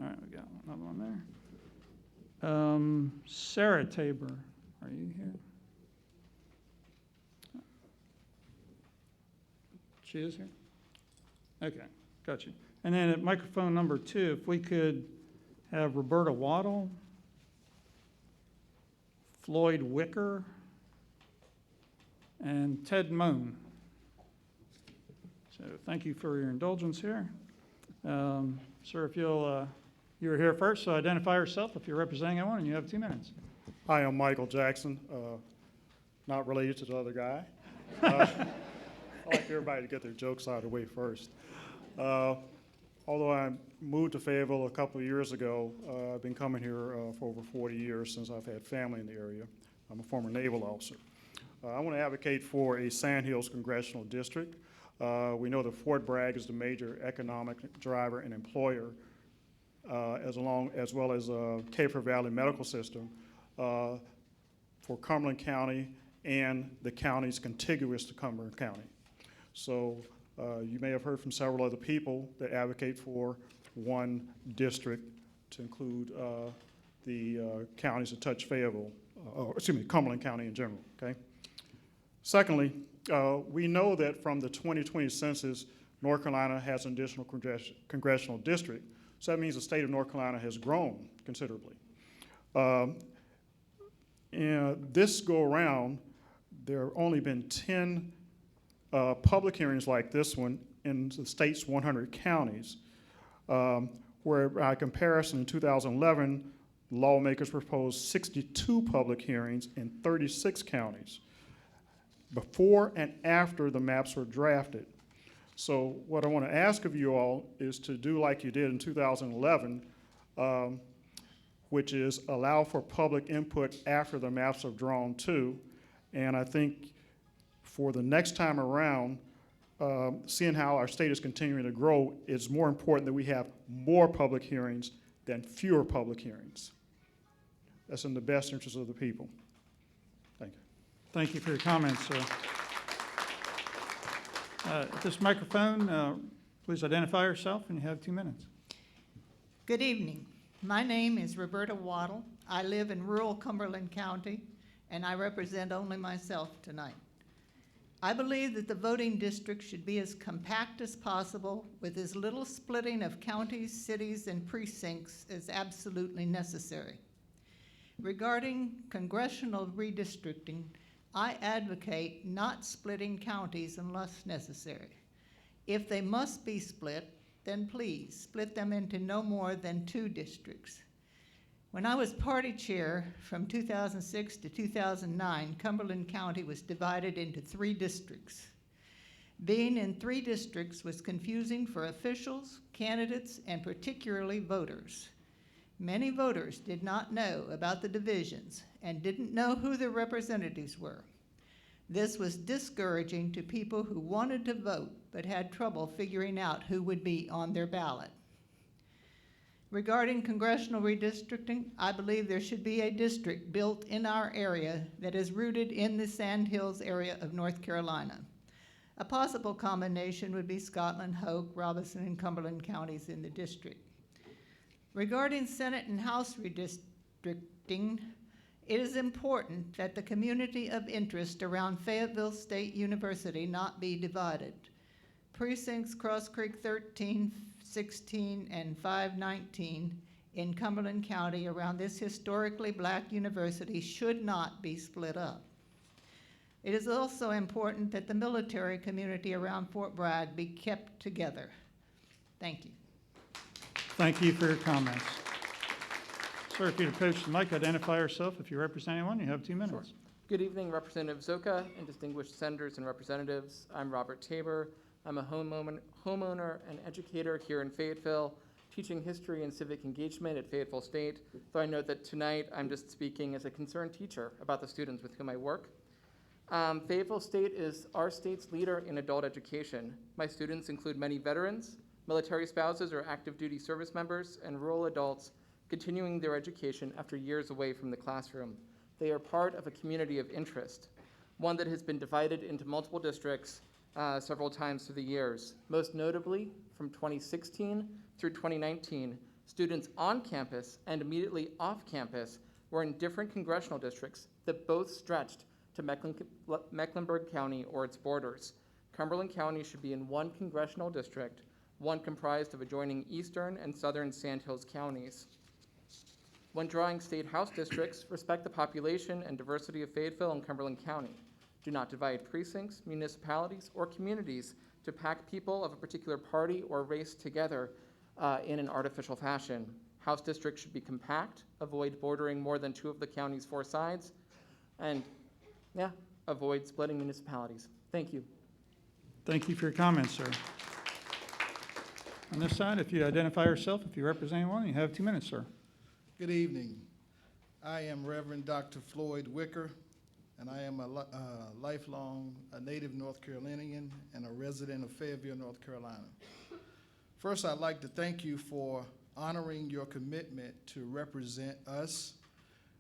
All right, we got another one there. Sarah Tabor, are you here? She is here? Okay, got you. And then at microphone number 2, if we could have Roberta Wade, Floyd Wicker, and Ted Moan. So thank you for your indulgence here. Sir, if you'll, you were here first, so identify yourself if you're representing anyone, and you have 2 minutes. Hi, I'm Michael Jackson, not related to the other guy. I like everybody to get their jokes out of the way first. Although I moved to Fayetteville a couple of years ago, I've been coming here for over 40 years since I've had family in the area. I'm a former naval officer. I want to advocate for a Sandhills congressional district. We know that Fort Bragg is the major economic driver and employer, as well as Caper Valley Medical System for Cumberland County and the counties contiguous to Cumberland County. So you may have heard from several other people that advocate for one district to include the counties that touch Fayetteville, Cumberland County in general, okay? Secondly, we know that from the 2020 census, North Carolina has an additional congressional district. So that means the state of North Carolina has grown considerably. And this go around, there have only been 10 public hearings like this one in the state's 100 counties, where by comparison in 2011, lawmakers proposed 62 public hearings in 36 counties before and after the maps were drafted. So what I want to ask of you all is to do like you did in 2011, which is allow for public input after the maps are drawn too. And I think for the next time around, seeing how our state is continuing to grow, it's more important that we have more public hearings than fewer public hearings. That's in the best interest of the people. Thank you. Thank you for your comments, sir. At this microphone, please identify yourself, and you have 2 minutes. Good evening. My name is Roberta Wade. I live in rural Cumberland County, and I represent only myself tonight. I believe that the voting district should be as compact as possible, with as little splitting of counties, cities, and precincts as absolutely necessary. Regarding congressional redistricting, I advocate not splitting counties unless necessary. If they must be split, then please split them into no more than 2 districts. When I was party chair from 2006 to 2009, Cumberland County was divided into 3 districts. Being in 3 districts was confusing for officials, candidates, and particularly voters. Many voters did not know about the divisions and didn't know who their representatives were. This was discouraging to people who wanted to vote but had trouble figuring out who would be on their ballot. Regarding congressional redistricting, I believe there should be a district built in our area that is rooted in the Sandhills area of North Carolina. A possible combination would be Scotland, Hoke, Robeson, and Cumberland counties in the district. Regarding Senate and House redistricting, it is important that the community of interest around Fayetteville State University not be divided. Precincts Cross Creek 13, 16, and 519 in Cumberland County around this historically black university should not be split up. It is also important that the military community around Fort Bragg be kept together. Thank you. Thank you for your comments. Sir, if you'd approach the mic, identify yourself. If you represent anyone, you have 2 minutes. Sure. Good evening, Representative Zoka and distinguished senators and representatives. I'm Robert Tabor. I'm a homeowner and educator here in Fayetteville, teaching history and civic engagement at Fayetteville State, though I note that tonight I'm just speaking as a concerned teacher about the students with whom I work. Fayetteville State is our state's leader in adult education. My students include many veterans, military spouses or active duty service members, and rural adults continuing their education after years away from the classroom. They are part of a community of interest, one that has been divided into multiple districts several times through the years. Most notably, from 2016 through 2019, students on campus and immediately off campus were in different congressional districts that both stretched to Mecklenburg County or its borders. Cumberland County should be in one congressional district, one comprised of adjoining eastern and southern Sandhills counties. When drawing state house districts, respect the population and diversity of Fayetteville and Cumberland County. Do not divide precincts, municipalities, or communities to pack people of a particular party or race together in an artificial fashion. House districts should be compact, avoid bordering more than 2 of the county's 4 sides, and avoid splitting municipalities. Thank you. Thank you for your comments, sir. On this side, if you identify yourself, if you represent anyone, you have 2 minutes, sir. Good evening. I am Reverend Dr. Floyd Wicker, and I am a lifelong native North Carolinian and a resident of Fayetteville, North Carolina. First, I'd like to thank you for honoring your commitment to represent us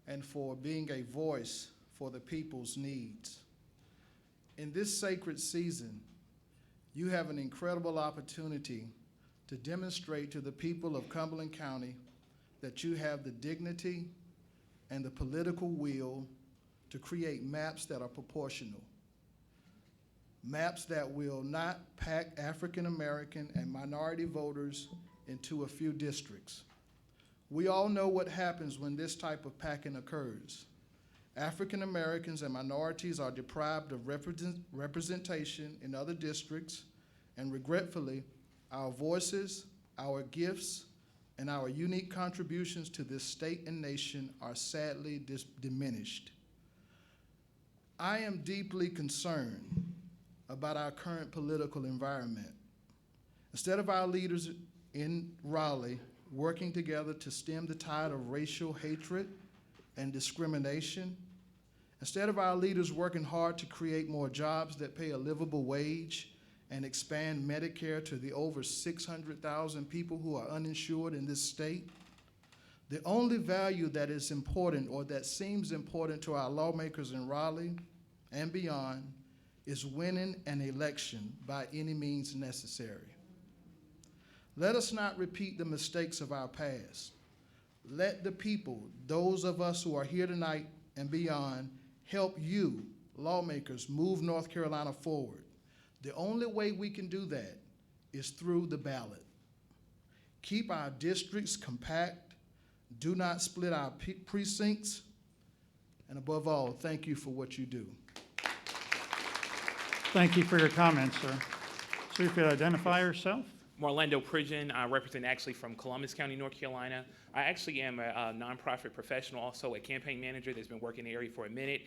and for being a voice for the people's needs. In this sacred season, you have an incredible opportunity to demonstrate to the people of Cumberland County that you have the dignity and the political will to create maps that are proportional. Maps that will not pack African American and minority voters into a few districts. We all know what happens when this type of packing occurs. African Americans and minorities are deprived of representation in other districts, and regretfully, our voices, our gifts, and our unique contributions to this state and nation are sadly diminished. I am deeply concerned about our current political environment. Instead of our leaders in Raleigh working together to stem the tide of racial hatred and discrimination, instead of our leaders working hard to create more jobs that pay a livable wage and expand Medicare to the over 600,000 people who are uninsured in this state, the only value that is important or that seems important to our lawmakers in Raleigh and beyond is winning an election by any means necessary. Let us not repeat the mistakes of our past. Let the people, those of us who are here tonight and beyond, help you, lawmakers, move North Carolina forward. The only way we can do that is through the ballot. Keep our districts compact. Do not split our precincts. And above all, thank you for what you do. Thank you for your comments, sir. So if you could identify yourself. Marlando Pringle. I represent actually from Columbus County, North Carolina. I actually am a nonprofit professional, also a campaign manager that's been working in the area for a minute.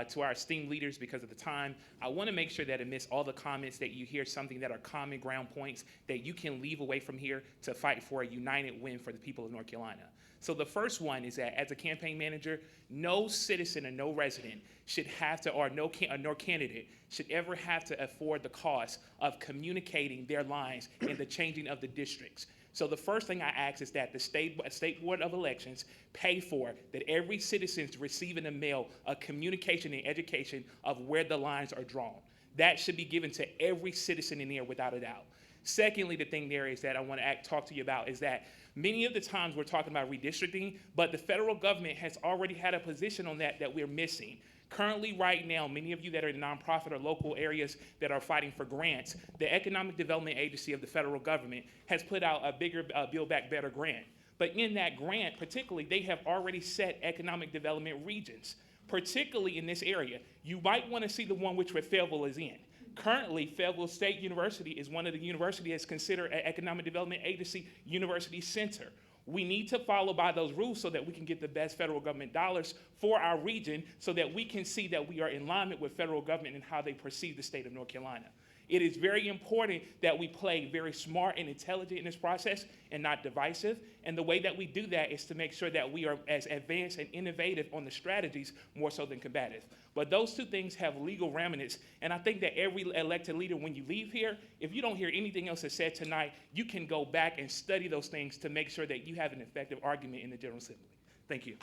To our esteemed leaders, because of the time, I want to make sure that amidst all the comments that you hear something that are common ground points that you can leave away from here to fight for a united win for the people of North Carolina. So the first one is that as a campaign manager, no citizen and no resident should have to, or no candidate should ever have to afford the cost of communicating their lines in the changing of the districts. So the first thing I ask is that the State Board of Elections pay for that every citizen to receive in the mail a communication and education of where the lines are drawn. That should be given to every citizen in there without a doubt. Secondly, the thing there is that I want to talk to you about is that many of the times we're talking about redistricting, but the federal government has already had a position on that we're missing. Currently, right now, many of you that are in nonprofit or local areas that are fighting for grants, the Economic Development Agency of the federal government has put out a bigger Build Back Better grant. But in that grant, particularly, they have already set economic development regions, particularly in this area. You might want to see the one which Fayetteville is in. Currently, Fayetteville State University is one of the universities that's considered an Economic Development Agency University Center. We need to follow by those rules so that we can get the best federal government dollars for our region so that we can see that we are in alignment with federal government and how they perceive the state of North Carolina. It is very important that we play very smart and intelligent in this process and not divisive. And the way that we do that is to make sure that we are as advanced and innovative on the strategies more so than combative. But those two things have legal remnants. And I think that every elected leader, when you leave here, if you don't hear anything else that's said tonight, you can go back and study those things to make sure that you have an effective argument in the General Assembly. Thank you.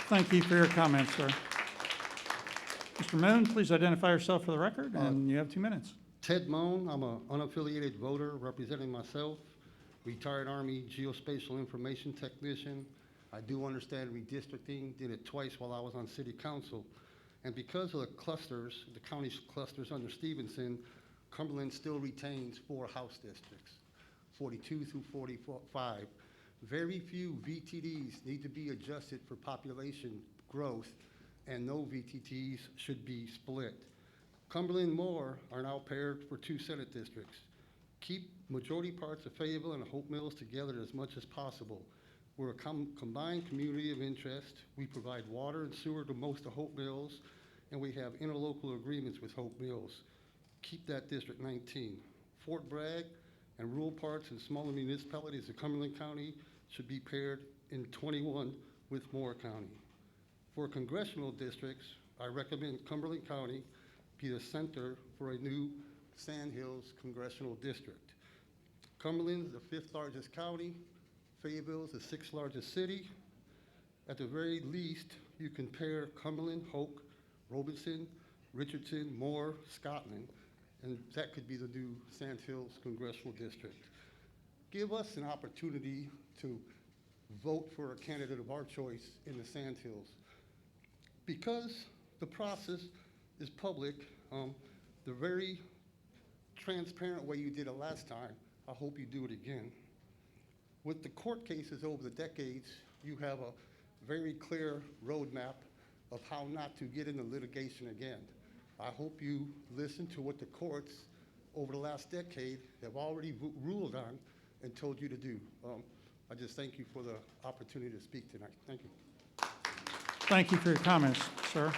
Thank you for your comments, sir. Mr. Moan, please identify yourself for the record, and you have 2 minutes. Ted Moan, I'm an unaffiliated voter representing myself, retired Army geospatial information technician. I do understand redistricting, did it twice while I was on city council. And because of the clusters, the county clusters under Stevenson, Cumberland still retains 4 House districts, 42 through 45. Very few VTDs need to be adjusted for population growth, and no VTTs should be split. Cumberland and Mohr are now paired for 2 Senate districts. Keep majority parts of Fayetteville and Hope Mills together as much as possible. We're a combined community of interest. We provide water and sewer to most of Hope Mills, and we have interlocal agreements with Hope Mills. Keep that District 19. Fort Bragg and rural parts and smaller municipalities of Cumberland County should be paired in 21 with Mohr County. For congressional districts, I recommend Cumberland County be the center for a new Sand Hills Congressional District. Cumberland is the 5th largest county. Fayetteville is the 6th largest city. At the very least, you can pair Cumberland, Hoke, Robinson, Richardson, Mohr, Scotland, and that could be the new Sand Hills Congressional District. Give us an opportunity to vote for a candidate of our choice in the Sand Hills. Because the process is public, the very transparent way you did it last time, I hope you do it again. With the court cases over the decades, you have a very clear roadmap of how not to get into litigation again. I hope you listen to what the courts over the last decade have already ruled on and told you to do. I just thank you for the opportunity to speak tonight. Thank you. Thank you for your comments, sir.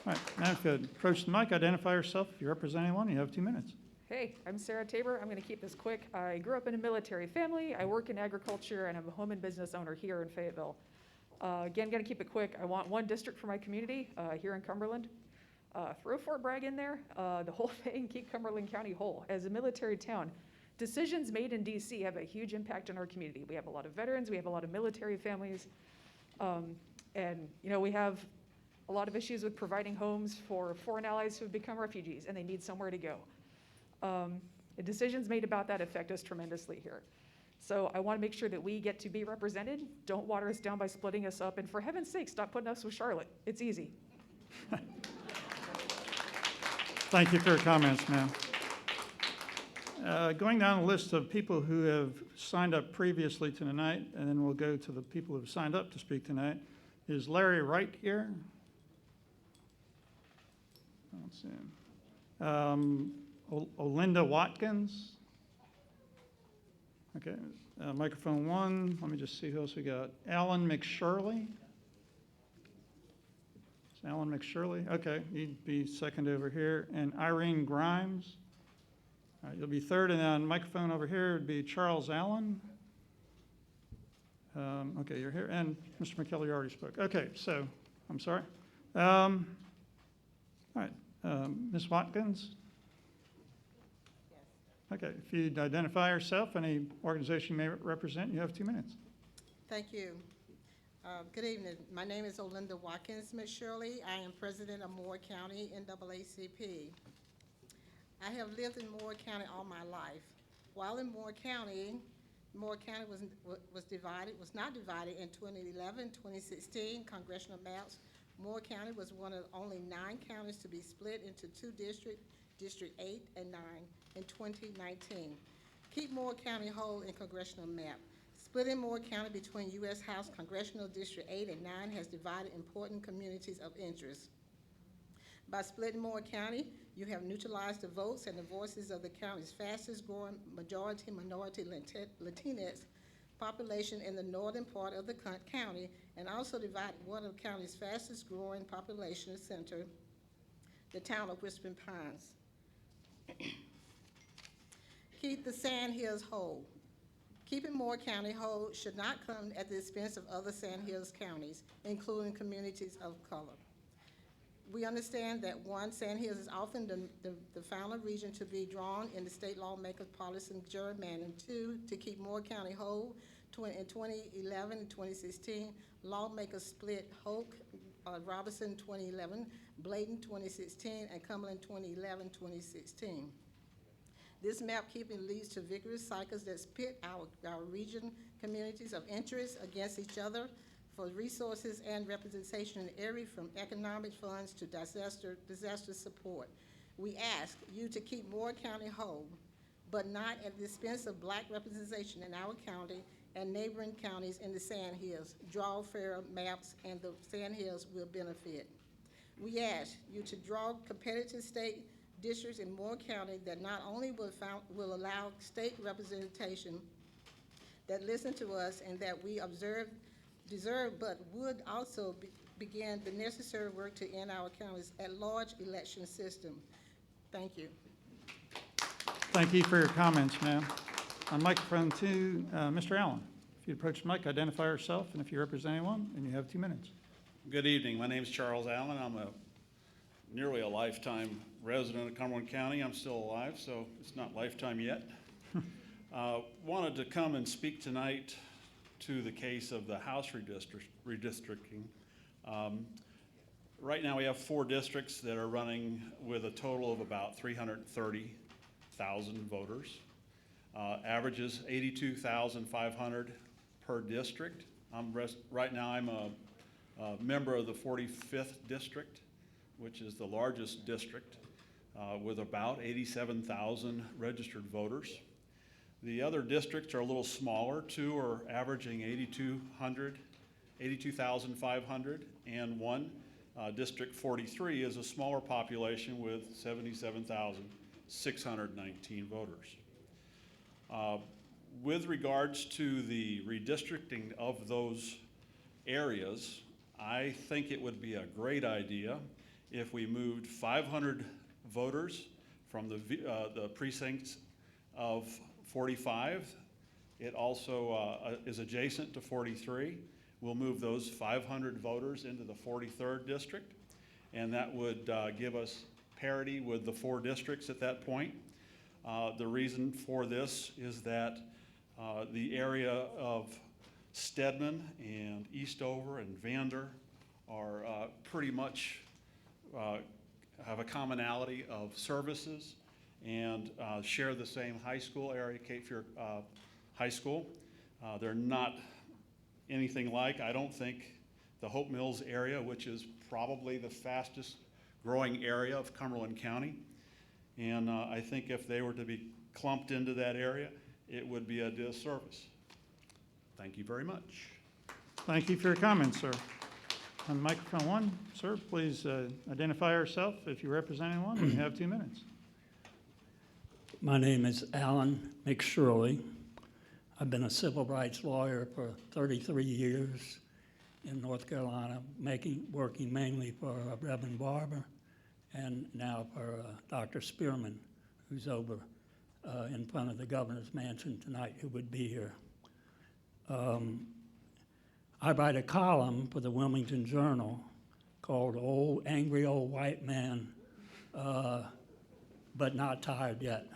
All right, now if you approach the mic, identify yourself. If you represent anyone, you have 2 minutes. Hey, I'm Sarah Tabor. I'm going to keep this quick. I grew up in a military family. I work in agriculture, and I'm a home and business owner here in Fayetteville. Again, going to keep it quick. I want one district for my community here in Cumberland. Throw Fort Bragg in there, the whole thing, keep Cumberland County whole. As a military town, decisions made in DC have a huge impact on our community. We have a lot of veterans, we have a lot of military families, and you know, we have a lot of issues with providing homes for foreign allies who have become refugees and they need somewhere to go. The decisions made about that affect us tremendously here. So I want to make sure that we get to be represented. Don't water us down by splitting us up, and for heaven's sake, stop putting us with Charlotte. It's easy. Thank you for your comments, ma'am. Going down the list of people who have signed up previously to tonight, and then we'll go to the people who have signed up to speak tonight, is Larry Wright here? I don't see him. Olinda Watkins? Okay, microphone 1. Let me just see who else we got. Alan McShirley? Alan McShirley, okay, he'd be second over here. And Irene Grimes. All right, you'll be third, and then microphone over here would be Charles Allen. Okay, you're here, and Mr. McKellar, you already spoke. Okay, so, I'm sorry. All right, Ms. Watkins? Okay, if you'd identify yourself, any organization you may represent, you have 2 minutes. Thank you. Good evening. My name is Olinda Watkins McShirley. I am president of Mohr County NAACP. I have lived in Mohr County all my life. While in Mohr County was not divided in 2011, 2016 congressional maps. Mohr County was one of only 9 counties to be split into 2 districts, District 8 and 9, in 2019. Keep Mohr County whole in congressional map. Splitting Mohr County between U.S. House Congressional District 8 and 9 has divided important communities of interest. By splitting Mohr County, you have neutralized the votes and the voices of the county's fastest growing majority minority Latinx population in the northern part of the county, and also divided one of the county's fastest growing population center, the town of Whispering Pines. Keep the Sand Hills whole. Keeping Mohr County whole should not come at the expense of other Sand Hills counties, including communities of color. We understand that 1, Sand Hills is often the final region to be drawn in the state lawmakers' policy and gerrymandering. 2, to keep Mohr County whole, in 2011 and 2016, lawmakers split Hoke, Robinson 2011, Bladen 2016, and Cumberland 2011-2016. This map keeping leads to vigorous cycles that pit our region communities of interest against each other for resources and representation in area from economic funds to disaster support. We ask you to keep Moore County whole, but not at the expense of Black representation in our county and neighboring counties in the Sand Hills. draw fair maps and the Sand Hills will benefit. We ask you to draw competitive state districts in Moore County that not only will allow state representation that listen to us and that we deserve, but would also begin the necessary work to end our county's at-large election system. Thank you. Thank you for your comments, ma'am. On microphone 2, Mr. Allen. If you approach the mic, identify yourself, and if you represent anyone, and you have 2 minutes. Good evening. My name is Charles Allen. I'm nearly a lifetime resident of Cumberland County. I'm still alive, so it's not lifetime yet. Wanted to come and speak tonight to the case of the House redistricting. Right now we have 4 districts that are running with a total of about 330,000 voters. Averages 82,500 per district. Right now I'm a member of the 45th district, which is the largest district, with about 87,000 registered voters. The other districts are a little smaller. 2 are averaging 82,500, and 1, District 43, is a smaller population with 77,619 voters. With regards to the redistricting of those areas, I think it would be a great idea if we moved 500 voters from the precincts of 45. It also is adjacent to 43. We'll move those 500 voters into the 43rd district, and that would give us parity with the 4 districts at that point. The reason for this is that the area of Stedman and Eastover and Vander are pretty much have a commonality of services and share the same high school area, Cape Fear High School. They're not anything like, I don't think, the Hope Mills area, which is probably the fastest growing area of Cumberland County. And I think if they were to be clumped into that area, it would be a disservice. Thank you very much. Thank you for your comments, sir. On microphone 1, sir, please identify yourself if you represent anyone, and you have 2 minutes. My name is Alan McShirley. I've been a civil rights lawyer for 33 years in North Carolina, working mainly for Reverend Barber and now for Dr. Spearman, who's over in front of the governor's mansion tonight, who would be here. I write a column for the Wilmington Journal called Angry Old White Man, but Not Tired Yet.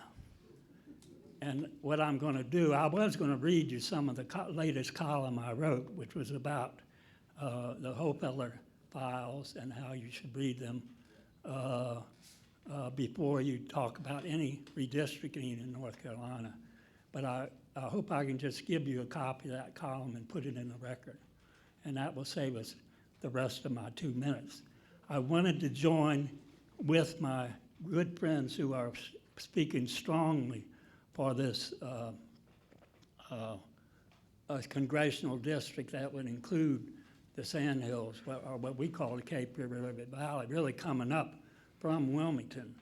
And what I'm going to do, I was going to read you some of the latest column I wrote, which was about the Hofeller files and how you should read them before you talk about any redistricting in North Carolina. But I hope I can just give you a copy of that column and put it in the record. And that will save us the rest of my 2 minutes. I wanted to join with my good friends who are speaking strongly for this congressional district that would include the Sand Hills, or what we call the Cape River Valley, really coming up from Wilmington.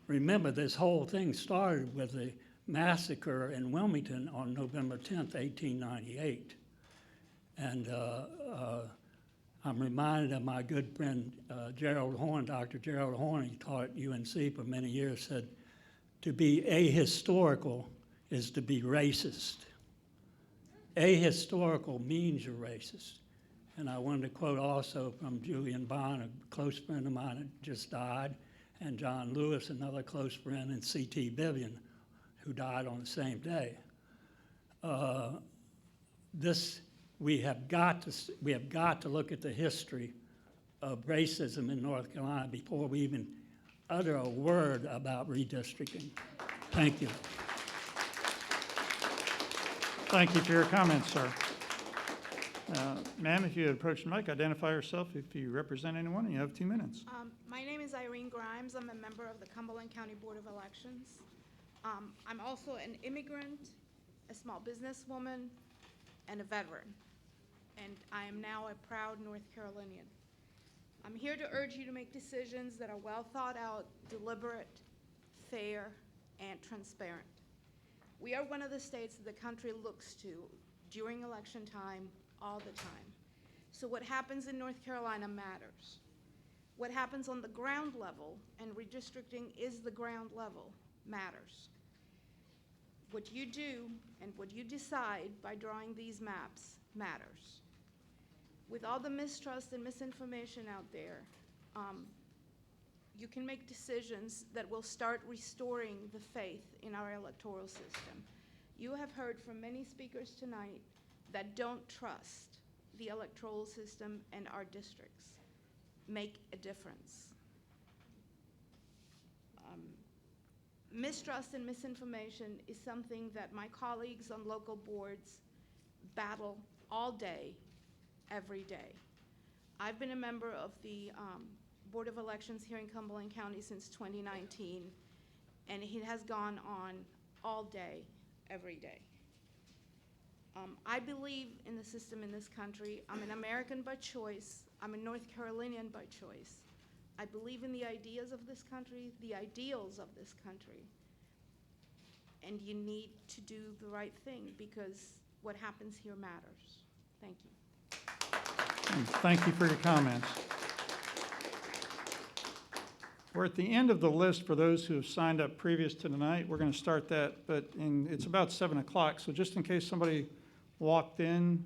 Remember, this whole thing started with the massacre in Wilmington on November 10th, 1898. And I'm reminded of my good friend Gerald Horn, Dr. Gerald Horn. He taught at UNC for many years, said, to be ahistorical is to be racist. Ahistorical means you're racist. And I wanted to quote also from Julian Bond, a close friend of mine that just died, and John Lewis, another close friend, and C.T. Vivian, who died on the same day. We have got to look at the history of racism in North Carolina before we even utter a word about redistricting. Thank you. Thank you for your comments, sir. Ma'am, if you would approach the mic, identify yourself if you represent anyone, and you have 2 minutes. My name is Irene Grimes. I'm a member of the Cumberland County Board of Elections. I'm also an immigrant, a small businesswoman, and a veteran. And I am now a proud North Carolinian. I'm here to urge you to make decisions that are well thought out, deliberate, fair, and transparent. We are one of the states that the country looks to during election time all the time. So what happens in North Carolina matters. What happens on the ground level, and redistricting is the ground level, matters. What you do and what you decide by drawing these maps matters. With all the mistrust and misinformation out there, you can make decisions that will start restoring the faith in our electoral system. You have heard from many speakers tonight that don't trust the electoral system and our districts. Make a difference. Mistrust and misinformation is something that my colleagues on local boards battle all day, every day. I've been a member of the Board of Elections here in Cumberland County since 2019, and it has gone on all day, every day. I believe in the system in this country. I'm an American by choice. I'm a North Carolinian by choice. I believe in the ideas of this country, the ideals of this country. And you need to do the right thing because what happens here matters. Thank you. Thank you for your comments. We're at the end of the list for those who have signed up previous to tonight. We're going to start that, but it's about 7 o'clock, so just in case somebody walked in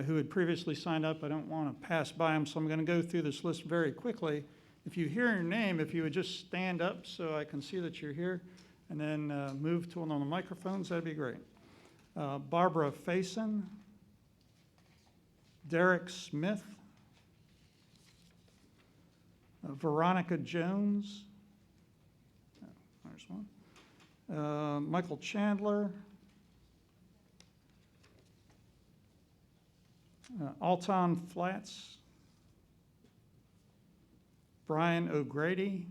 who had previously signed up, I don't want to pass by them, so I'm going to go through this list very quickly. If you hear your name, if you would just stand up so I can see that you're here, and then move to one on the microphones, that'd be great. Barbara Faison, Derek Smith, Veronica Jones, there's one, Michael Chandler, Alton Flats, Brian O'Grady,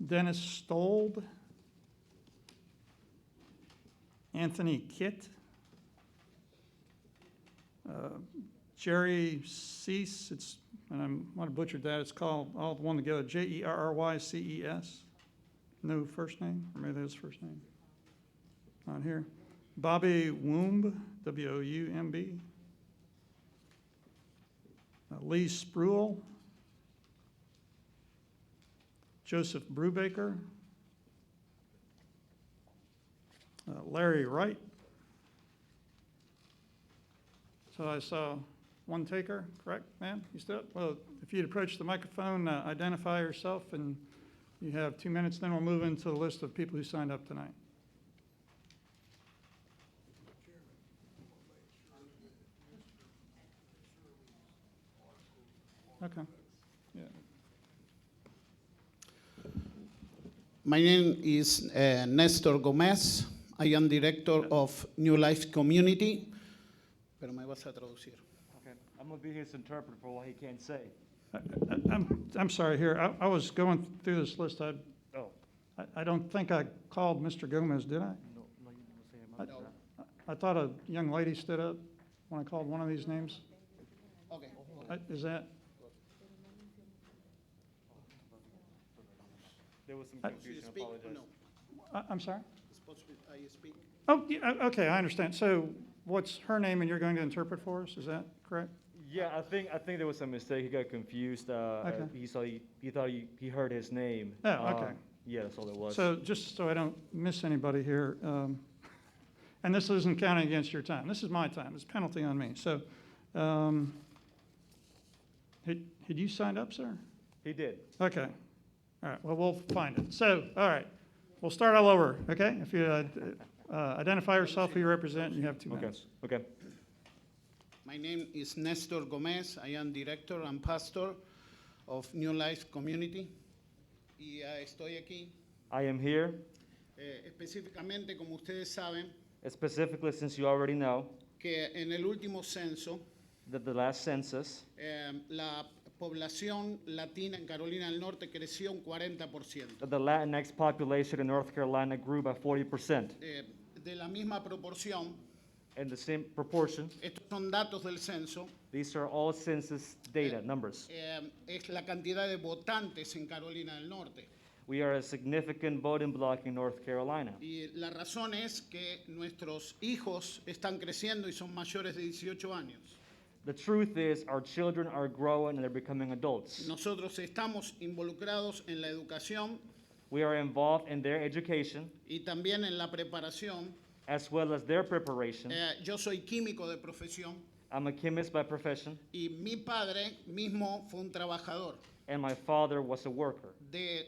Dennis Stolb, Anthony Kitt, Jerry Cease, and I might have butchered that, it's called all one together, Jerryces. No first name, or maybe that's first name. Not here. Bobby Woomb, W-O-U-M-B. Lee Spruill. Joseph Brubaker. Larry Wright. So I saw one taker, correct, ma'am? You stood up? Well, if you'd approach the microphone, identify yourself, and you have 2 minutes, then we'll move into the list of people who signed up tonight. Okay. Yeah. My name is Nestor Gomez. I am director of New Life Community. Pero me vas a traducir. Okay, I'm gonna be his interpreter for what he can't say. I'm sorry here. I was going through this list. I don't think I called Mr. Gomez, did I? No, you didn't say him. I thought a young lady stood up when I called one of these names. Okay. Is that? There was some confusion, I apologize. I'm sorry? I speak. Oh, yeah, okay, I understand. So what's her name and you're going to interpret for us? Is that correct? Yeah, I think there was a mistake. He got confused. Okay. He thought he heard his name. Oh, okay. Yeah, that's all it was. So just so I don't miss anybody here, and this isn't counting against your time. This is my time. It's penalty on me. So had you signed up, sir? He did. Okay. All right, well, we'll find it. So, all right, we'll start all over, okay? If you identify yourself, who you represent, and you have 2 minutes. Okay. My name is Nestor Gomez. I am director and pastor of New Life Community. y estoy aquí I am here específicamente, como ustedes saben, specifically since you already know que en el último censo that the last census, la población latina en Carolina del Norte creció un 40%. that the Latinx population in North Carolina grew by 40%. De la misma proporción, In the same proportion, estos son datos del censo, these are all census data, numbers. es la cantidad de votantes en Carolina del Norte. We are a significant voting bloc in North Carolina. Y la razón es que nuestros hijos están creciendo y son mayores de 18 años. The truth is, our children are growing and they're becoming adults. Nosotros estamos involucrados en la educación We are involved in their education y también en la preparación. as well as their preparation. Yo soy químico de profesión I'm a chemist by profession, y mi padre mismo fue un trabajador and my father was a worker de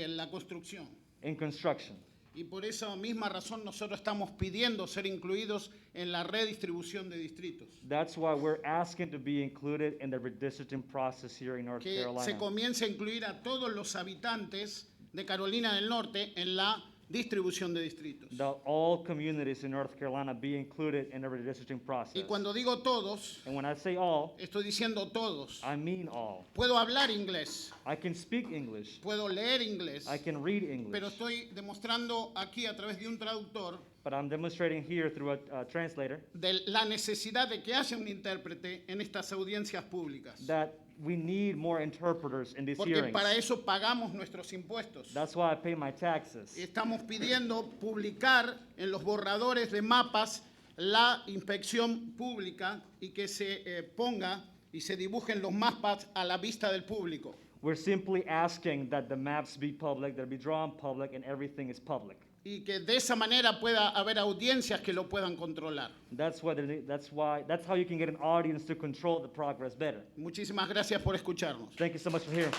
la construcción. in construction. Y por esa misma razón nosotros estamos pidiendo ser incluidos en la redistribución de distritos. That's why we're asking to be included in the redistricting process here in North Que se Carolina. comience a incluir a todos los habitantes de Carolina del Norte en la distribución de distritos. That all communities in North Carolina be included in the redistricting process. Y cuando digo todos, And when I say all, estoy diciendo todos. I mean all. Puedo hablar inglés, I can speak English. puedo leer inglés, I can read English. pero estoy demostrando aquí a través de un traductor But I'm demonstrating here through a translator de la necesidad de que haya un intérprete en estas audiencias públicas. that we need more interpreters in these Porque hearings. para eso pagamos nuestros impuestos. That's why I pay my taxes. Estamos pidiendo publicar en los borradores de mapas la inspección pública y que se ponga y se dibujen los mapas a la vista del público. We're simply asking that the maps be public, that be drawn public, and everything is public. Y que de esa manera pueda haber audiencias que lo puedan controlar. That's how you can get an audience to control the progress better. Muchísimas gracias por escucharnos. Thank you so much for hearing.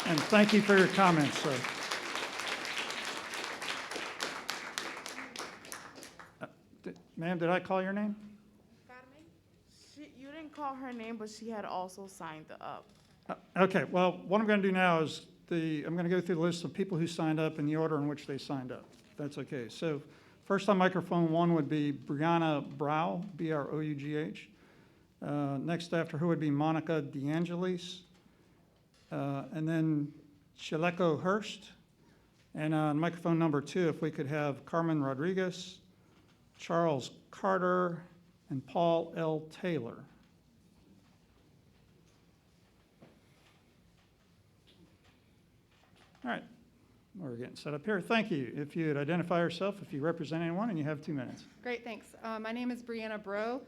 And thank you for your comments, sir. Ma'am, did I call your name? You didn't call her name, but she had also signed up. Okay, well, what I'm going to do now is I'm going to go through the list of people who signed up in the order in which they signed up, if that's okay. So first on microphone 1 would be Brianna Brough, B-R-O-U-G-H. Next after her would be Monica DeAngelis. And then Shaleko Hurst. And on microphone number 2, if we could have Carmen Rodriguez, Charles Carter, and Paul L. Taylor. All right, we're getting set up here. Thank you. If you'd identify yourself, if you represent anyone, and you have 2 minutes. Great, thanks. My name is Brianna Brough.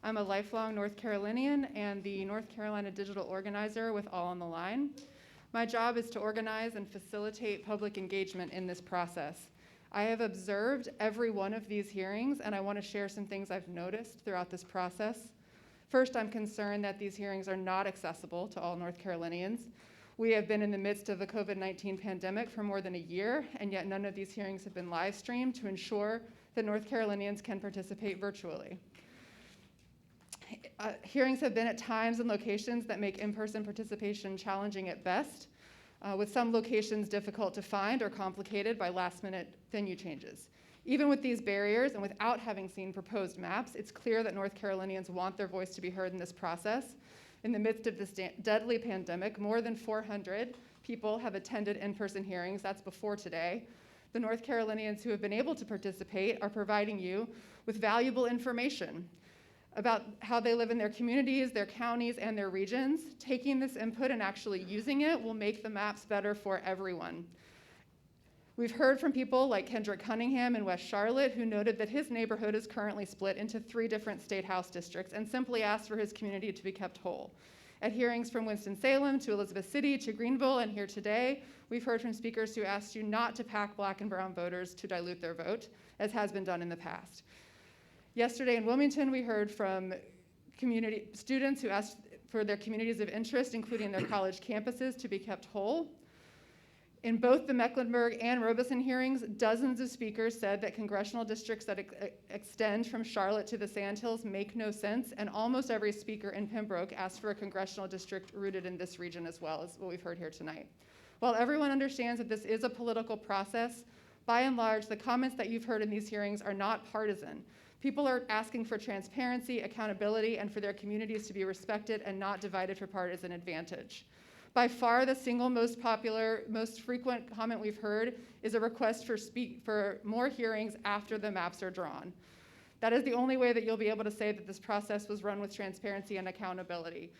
I'm a lifelong North Carolinian and the North Carolina digital organizer with All on the Line. My job is to organize and facilitate public engagement in this process. I have observed every one of these hearings, and I want to share some things I've noticed throughout this process. First, I'm concerned that these hearings are not accessible to all North Carolinians. We have been in the midst of the COVID-19 pandemic for more than a year, and yet none of these hearings have been live streamed to ensure that North Carolinians can participate virtually. Hearings have been at times and locations that make in-person participation challenging at best, with some locations difficult to find or complicated by last-minute venue changes. Even with these barriers and without having seen proposed maps, it's clear that North Carolinians want their voice to be heard in this process. In the midst of this deadly pandemic, more than 400 people have attended in-person hearings. That's before today. The North Carolinians who have been able to participate are providing you with valuable information about how they live in their communities, their counties, and their regions. Taking this input and actually using it will make the maps better for everyone. We've heard from people like Kendrick Cunningham in West Charlotte, who noted that his neighborhood is currently split into 3 different state house districts and simply asked for his community to be kept whole. At hearings from Winston-Salem to Elizabeth City to Greenville and here today, we've heard from speakers who asked you not to pack Black and brown voters to dilute their vote, as has been done in the past. Yesterday in Wilmington, we heard from community students who asked for their communities of interest, including their college campuses, to be kept whole. In both the Mecklenburg and Robeson hearings, dozens of speakers said that congressional districts that extend from Charlotte to the Sandhills make no sense, and almost every speaker in Pembroke asked for a congressional district rooted in this region as well, as what we've heard here tonight. While everyone understands that this is a political process, by and large, the comments that you've heard in these hearings are not partisan. People are asking for transparency, accountability, and for their communities to be respected and not divided for partisan advantage. By far, the single most popular, most frequent comment we've heard is a request for more hearings after the maps are drawn. That is the only way that you'll be able to say that this process was run with transparency and accountability.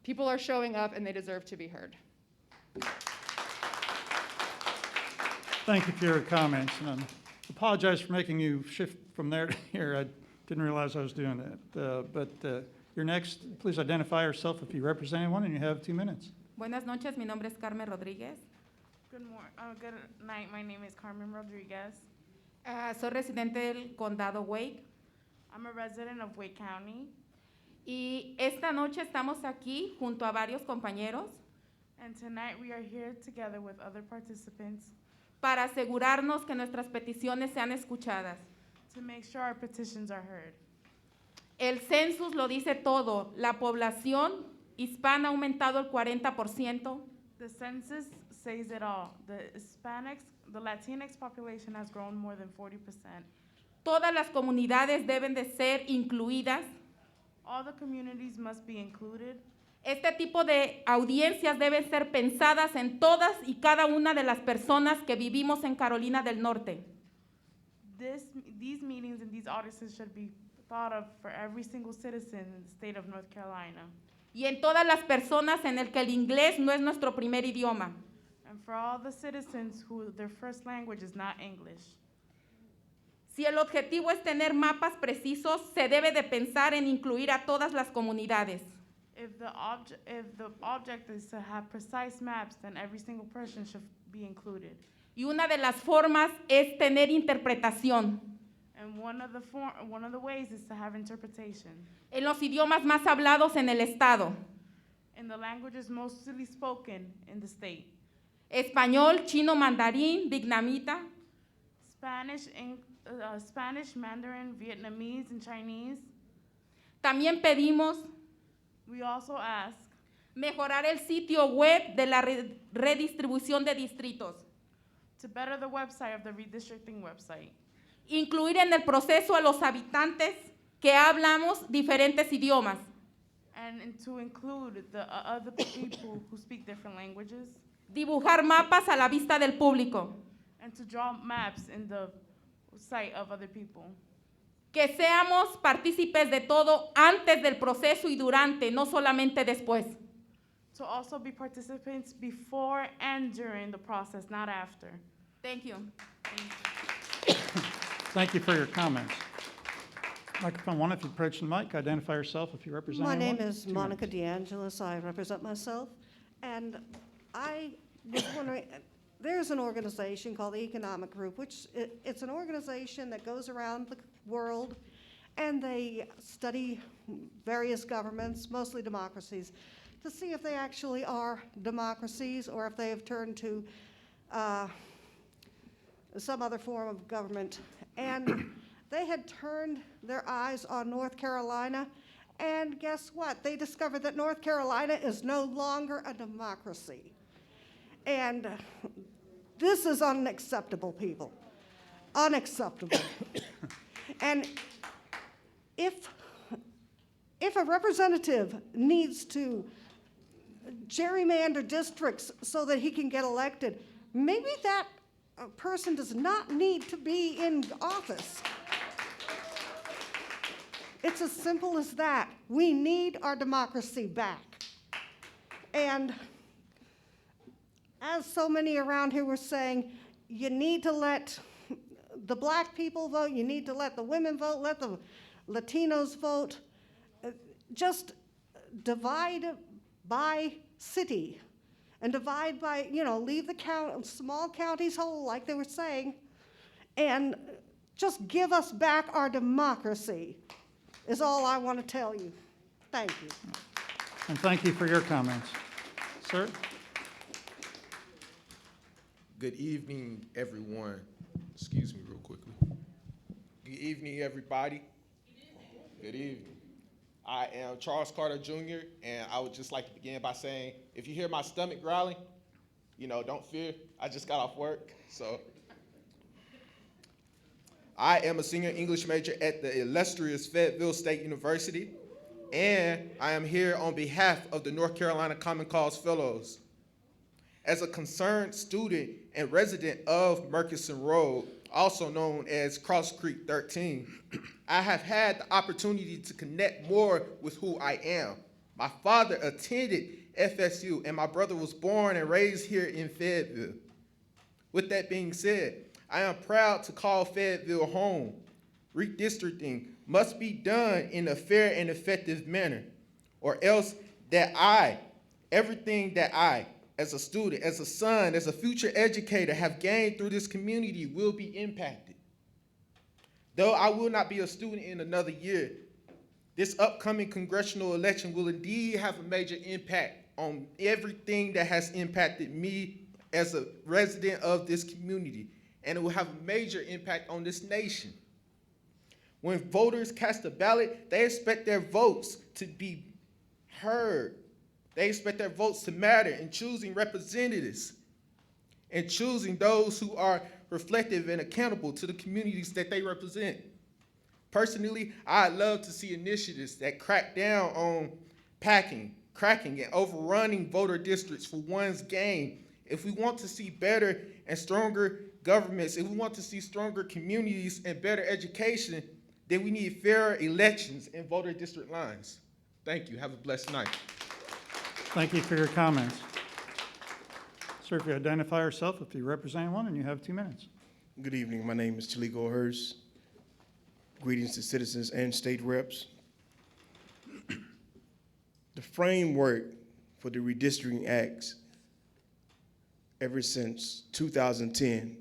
People are showing up and they deserve to be heard. Thank you for your comments, and I apologize for making you shift from there to here. I didn't realize I was doing that. You're next. Please identify yourself if you represent anyone, and you have 2 minutes. Buenas noches, mi nombre es Carmen Rodríguez. Good night, my name is Carmen Rodriguez. Soy residente del condado Wake. I'm a resident of Wake County. Y esta noche estamos aquí junto a varios compañeros And tonight we are here together with other participants para asegurarnos que nuestras peticiones sean escuchadas. to make sure our petitions are heard. El census lo dice todo. La población hispana ha aumentado el 40%. The census says it all. The Latinx population has grown more than 40%. Todas las comunidades deben de ser incluidas. All the communities must be included. Este tipo de audiencias deben ser pensadas en todas y cada una de las personas que vivimos en Carolina del Norte. These meetings and these audiences should be thought of for every single citizen in the state of North Carolina. Y en todas las personas en el que el inglés no es nuestro primer idioma. And for all the citizens who their first language is not English. Si el objetivo es tener mapas precisos, se debe de pensar en incluir a todas las comunidades. If the object is to have precise maps, then every single person should be included. Y una de las formas es tener interpretación. And one of the ways is to have interpretation. En los idiomas más hablados en el estado. In the languages mostly spoken in the state. Español, chino, mandarín, vietnamita. Spanish, Mandarin, Vietnamese, and Chinese. También pedimos We also ask mejorar el sitio web de la redistribución de distritos. To better the website of the redistricting website. Incluir en el proceso a los habitantes que hablamos diferentes idiomas. And to include the other people who speak different languages. Dibujar mapas a la vista del público. And to draw maps in the sight of other people. Que seamos partícipes de todo antes del proceso y durante, no solamente después. To also be participants before and during the process, not after. Thank you. Thank you for your comments. Microphone one, if you approach the mic, identify yourself if you represent My anyone. name is 2 Monica minutes. DeAngelis. I represent myself. And I was wondering, there's an organization called the Economic Group, which it's an organization that goes around the world and they study various governments, mostly democracies, to see if they actually are democracies or if they have turned to some other form of government. And they had turned their eyes on North Carolina, and guess what? They discovered that North Carolina is no longer a democracy. And this is unacceptable, people. Unacceptable. And if a representative needs to gerrymander districts so that he can get elected, maybe that person does not need to be in office. It's as simple as that. We need our democracy back. And as so many around here were saying, you need to let the black people vote, you need to let the women vote, let the Latinos vote. Just divide by city and divide by, leave the small counties whole, like they were saying, and just give us back our democracy is all I want to tell you. Thank you. And thank you for your comments. Sir? Good evening, everyone. Excuse me real quickly. Good evening, everybody. Good evening. I am Charles Carter Jr., and I would just like to begin by saying, if you hear my stomach growling, don't fear. I just got off work, so. I am a senior English major at the illustrious Fayetteville State University, and I am here on behalf of the North Carolina Common Cause Fellows. As a concerned student and resident of Murchison Road, also known as Cross Creek 13, I have had the opportunity to connect more with who I am. My father attended FSU, and my brother was born and raised here in Fayetteville. With that being said, I am proud to call Fayetteville home. Redistricting must be done in a fair and effective manner, or else everything that I, as a student, as a son, as a future educator, have gained through this community will be impacted. Though I will not be a student in another year, this upcoming congressional election will indeed have a major impact on everything that has impacted me as a resident of this community, and it will have a major impact on this nation. When voters cast a ballot, they expect their votes to be heard. They expect their votes to matter in choosing representatives and choosing those who are reflective and accountable to the communities that they represent. Personally, I'd love to see initiatives that crack down on cracking, and overrunning voter districts for one's gain. If we want to see better and stronger governments, if we want to see stronger communities and better education, then we need fairer elections and voter district lines. Thank you. Have a blessed night. Thank you for your comments. Sir, if you identify yourself, if you represent one, and you have 2 minutes. Good evening. My name is Chaliko Hurst. Greetings to citizens and state reps. The framework for the Redistricting Acts ever since 2010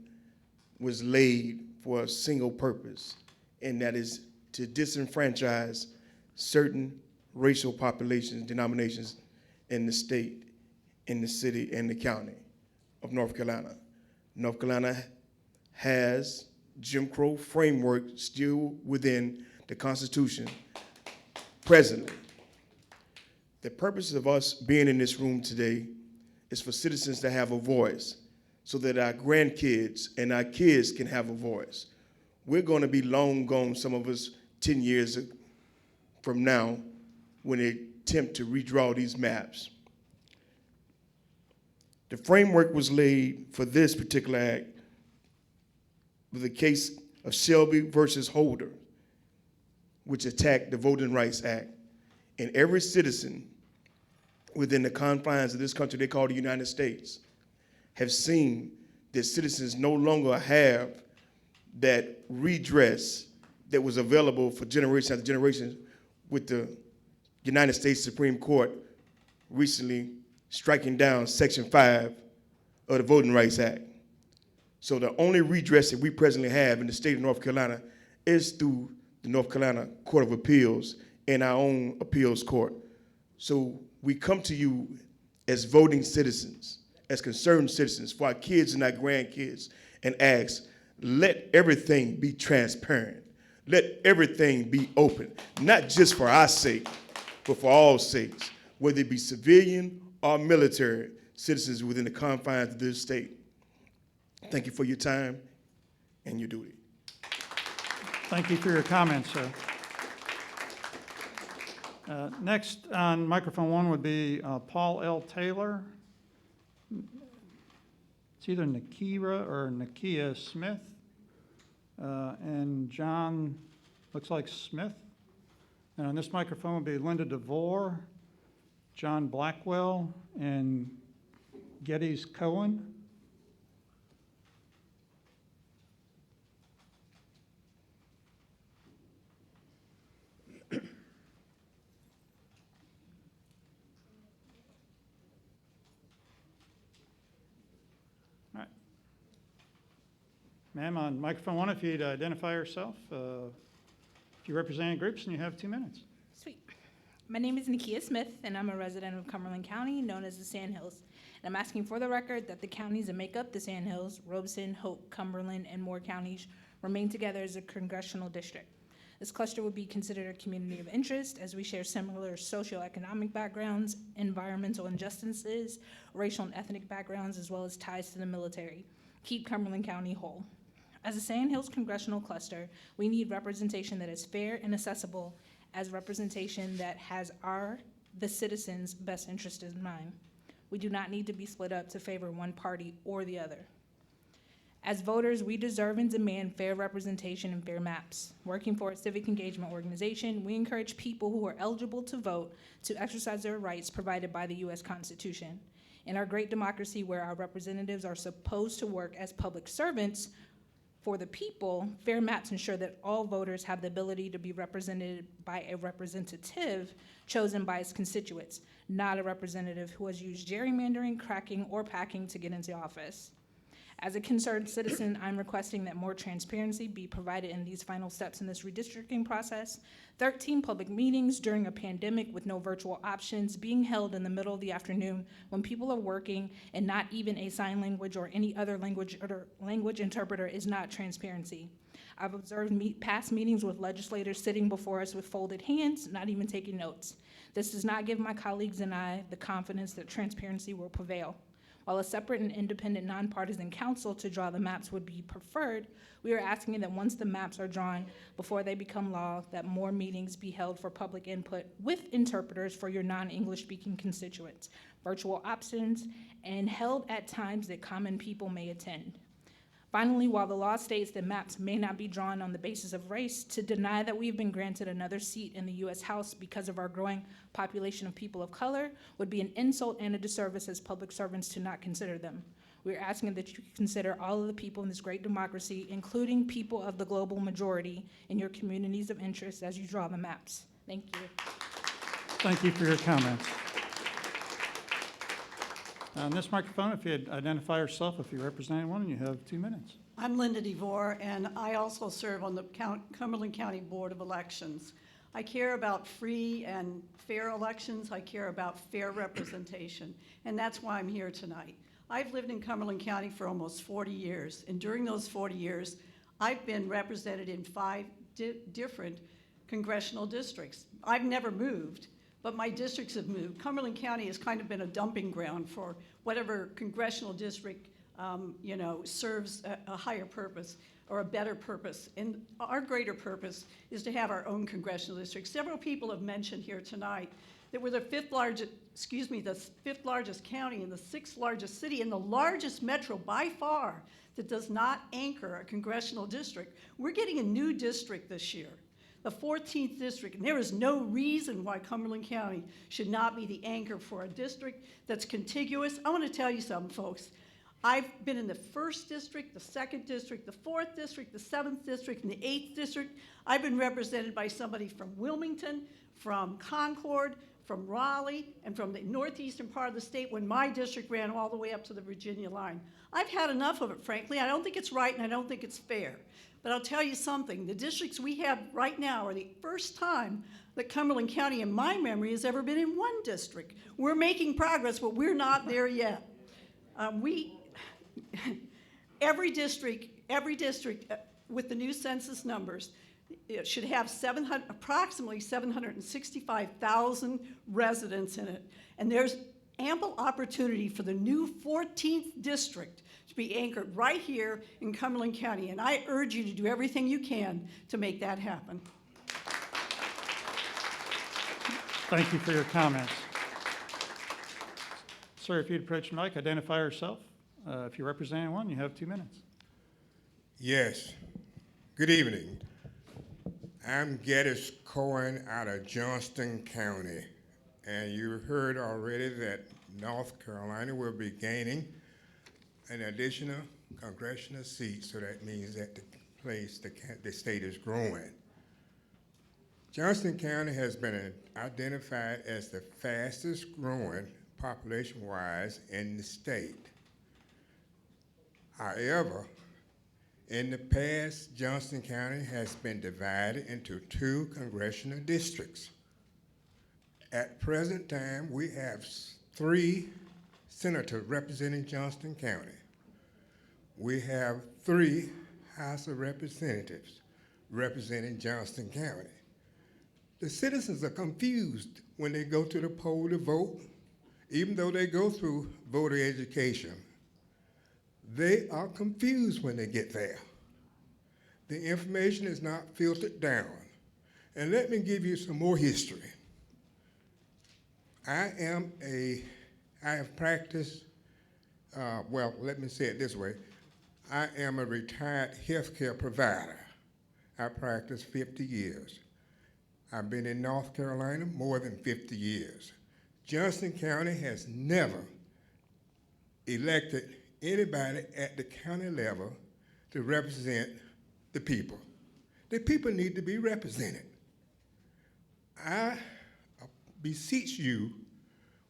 was laid for a single purpose, and that is to disenfranchise certain racial populations, denominations in the state, in the city, and the county of North Carolina. North Carolina has Jim Crow framework still within the Constitution presently. The purpose of us being in this room today is for citizens to have a voice so that our grandkids and our kids can have a voice. We're going to be long gone, some of us 10 years from now, when they attempt to redraw these maps. The framework was laid for this particular act with the case of Shelby versus Holder, which attacked the Voting Rights Act. And every citizen within the confines of this country they call the United States have seen that citizens no longer have that redress that was available for generation after generation, with the United States Supreme Court recently striking down Section 5 of the Voting Rights Act. So the only redress that we presently have in the state of North Carolina is through the North Carolina Court of Appeals and our own appeals court. So we come to you as voting citizens, as concerned citizens for our kids and our grandkids, and ask, let everything be transparent. Let everything be open, not just for our sake, but for all sakes, whether it be civilian or military citizens within the confines of this state. Thank you for your time and your duty. Thank you for your comments, sir. Next on microphone 1 would be Paul L. Taylor. It's either Nakira or Nakia Smith. And John looks like Smith. And on this microphone would be Linda DeVore, John Blackwell, and Geddes Cohen. Ma'am, on microphone 1, if you'd identify yourself, if you represent any groups, and you have 2 minutes. Sweet. My name is Nakia Smith, and I'm a resident of Cumberland County, known as the Sandhills. And I'm asking for the record that the counties that make up the Sandhills, Robeson, Hope, Cumberland, and Moore counties remain together as a congressional district. This cluster would be considered a community of interest as we share similar socioeconomic backgrounds, environmental injustices, racial and ethnic backgrounds, as well as ties to the military. Keep Cumberland County whole. As a Sandhills congressional cluster, we need representation that is fair and accessible, as representation that has the citizens' best interest in mind. We do not need to be split up to favor one party or the other. As voters, we deserve and demand fair representation and fair maps. Working for a civic engagement organization, we encourage people who are eligible to vote to exercise their rights provided by the U.S. Constitution. In our great democracy, where our representatives are supposed to work as public servants for the people, fair maps ensure that all voters have the ability to be represented by a representative chosen by its constituents, not a representative who has used gerrymandering, cracking, or packing to get into office. As a concerned citizen, I'm requesting that more transparency be provided in these final steps in this redistricting process. 13 public meetings during a pandemic with no virtual options being held in the middle of the afternoon when people are working, and not even a sign language or any other language interpreter is not transparency. I've observed past meetings with legislators sitting before us with folded hands, not even taking notes. This does not give my colleagues and I the confidence that transparency will prevail. While a separate and independent nonpartisan council to draw the maps would be preferred, we are asking that once the maps are drawn, before they become law, that more meetings be held for public input with interpreters for your non-English speaking constituents, virtual options, and held at times that common people may attend. Finally, while the law states that maps may not be drawn on the basis of race, to deny that we've been granted another seat in the U.S. House because of our growing population of people of color would be an insult and a disservice as public servants to not consider them. We're asking that you consider all of the people in this great democracy, including people of the global majority, in your communities of interest as you draw the maps. Thank you. Thank you for your comments. On this microphone, if you'd identify yourself, if you represent anyone, and you have 2 minutes. I'm Linda DeVore, and I also serve on the Cumberland County Board of Elections. I care about free and fair elections. I care about fair representation, and that's why I'm here tonight. I've lived in Cumberland County for almost 40 years, and during those 40 years, I've been represented in 5 different congressional districts. I've never moved, but my districts have moved. Cumberland County has kind of been a dumping ground for whatever congressional district serves a higher purpose or a better purpose. And our greater purpose is to have our own congressional district. Several people have mentioned here tonight that we're the fifth largest county and the 6th largest city and the largest metro by far that does not anchor a congressional district. We're getting a new district this year, the 14th district, and there is no reason why Cumberland County should not be the anchor for a district that's contiguous. I want to tell you something, folks. I've been in the 1st district, the 2nd district, the 4th district, the 7th district, and the 8th district. I've been represented by somebody from Wilmington, from Concord, from Raleigh, and from the northeastern part of the state when my district ran all the way up to the Virginia line. I've had enough of it, frankly. I don't think it's right and I don't think it's fair. But I'll tell you something, the districts we have right now are the first time that Cumberland County in my memory has ever been in one district. We're making progress, but we're not there yet. Every district with the new census numbers, it should have approximately 765,000 residents in it. And there's ample opportunity for the new 14th district to be anchored right here in Cumberland County. And I urge you to do everything you can to make that happen. Thank you for your comments. Sir, if you'd approach the mic, identify yourself. If you represent anyone, you have 2 minutes. Yes. Good evening. I'm Geddes Cohen out of Johnston County. And you heard already that North Carolina will be gaining an additional congressional seat, so that means that the state is growing. Johnston County has been identified as the fastest growing population-wise in the state. However, in the past, Johnston County has been divided into 2 congressional districts. At present time, we have 3 senator representing Johnston County. We have 3 House of Representatives representing Johnston County. The citizens are confused when they go to the poll to vote, even though they go through voter education. They are confused when they get there. The information is not filtered down. And let me give you some more history. I have practiced, well, let me say it this way. I am a retired healthcare provider. I practiced 50 years. I've been in North Carolina more than 50 years. Johnston County has never elected anybody at the county level to represent the people. The people need to be represented. I beseech you,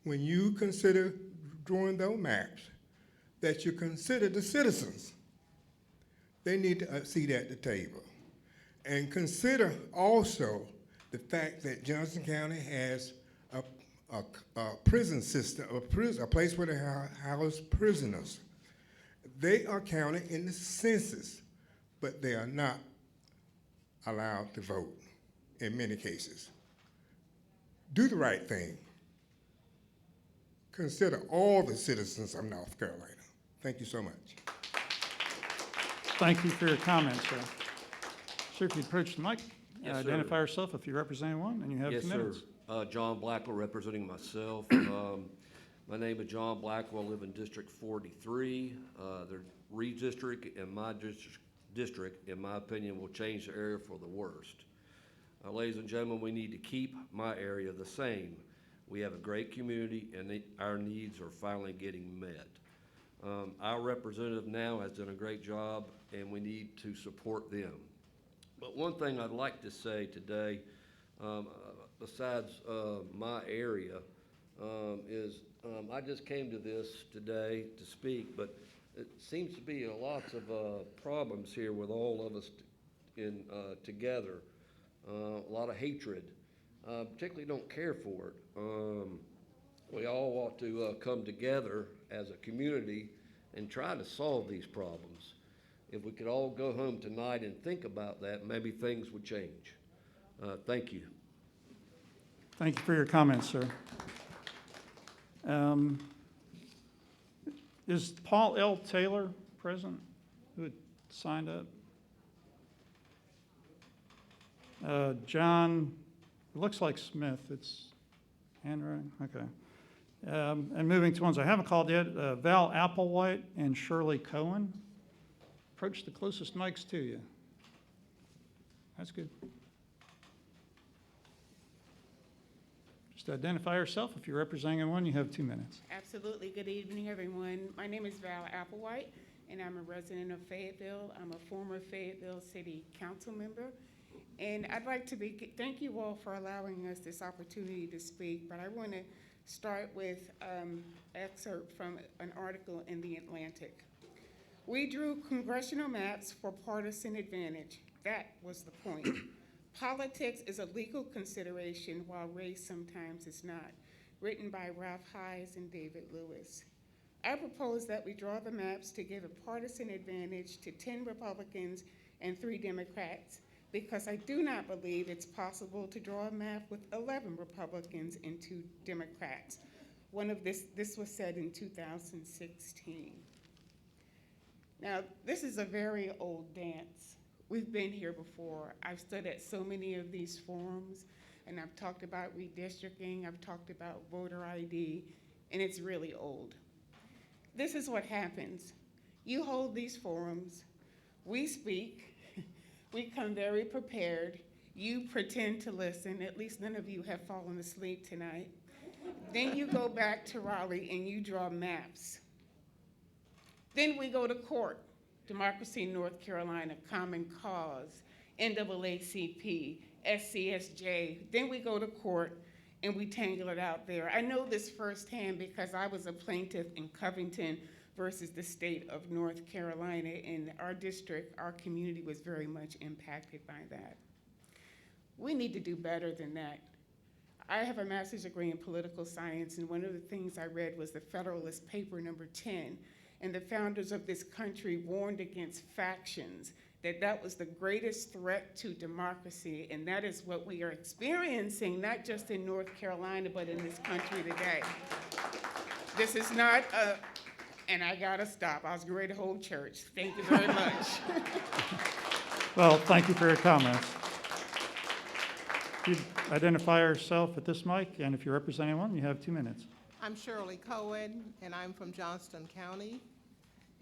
when you consider drawing those maps, that you consider the citizens. They need to have a seat at the table. And consider also the fact that Johnston County has a prison system, a place where they house prisoners. They are counted in the census, but they are not allowed to vote in many cases. Do the right thing. Consider all the citizens of North Carolina. Thank you so much. Thank you for your comments, sir. Sir, if you approach the mic, Yes, sir. identify yourself if you represent one, and you have 2 minutes. Yes, sir. John Blackwell representing myself. My name is John Blackwell. I live in District 43. The redistrict in my district, in my opinion, will change the area for the worst. Ladies and gentlemen, we need to keep my area the same. We have a great community, and our needs are finally getting met. Our representative now has done a great job, and we need to support them. But one thing I'd like to say today, besides my area, is I just came to this today to speak, but it seems to be lots of problems here with all of us together. A lot of hatred. Particularly don't care for it. We all ought to come together as a community and try to solve these problems. If we could all go home tonight and think about that, maybe things would change. Thank you. Thank you for your comments, sir. Is Paul L. Taylor present, who had signed up? John, it looks like Smith, it's handwriting, okay. And moving to ones I haven't called yet, Val Applewhite and Shirley Cohen. Approach the closest mics to you. That's good. Just identify yourself. If you're representing one, you have 2 minutes. Absolutely. Good evening, everyone. My name is Val Applewhite, and I'm a resident of Fayetteville. I'm a former Fayetteville City Council member. And I'd like to thank you all for allowing us this opportunity to speak, but I want to start with an excerpt from an article in The Atlantic. We drew congressional maps for partisan advantage. That was the point. Politics is a legal consideration, while race sometimes is not. Written by Ralph Hayes and David Lewis. I propose that we draw the maps to give a partisan advantage to 10 Republicans and 3 Democrats, because I do not believe it's possible to draw a map with 11 Republicans and 2 Democrats. This was said in 2016. Now, this is a very old dance. We've been here before. I've stood at so many of these forums, and I've talked about redistricting, I've talked about voter ID, and it's really old. This is what happens. You hold these forums, we speak, we come very prepared, you pretend to listen, at least none of you have fallen asleep tonight. Then you go back to Raleigh and you draw maps. Then we go to court, Democracy North Carolina, Common Cause, NAACP, SCSJ. Then we go to court and we tangle it out there. I know this firsthand because I was a plaintiff in Covington versus the state of North Carolina. In our district, our community was very much impacted by that. We need to do better than that. I have a master's degree in political science, and one of the things I read was the Federalist Paper number 10, and the founders of this country warned against factions, that was the greatest threat to democracy, and that is what we are experiencing, not just in North Carolina, but in this country today. This is not a, and I gotta stop, I was ready to hold church. Thank you very much. Well, thank you for your comments. You'd identify yourself at this mic, and if you're representing one, you have 2 minutes. I'm Shirley Cohen, and I'm from Johnston County,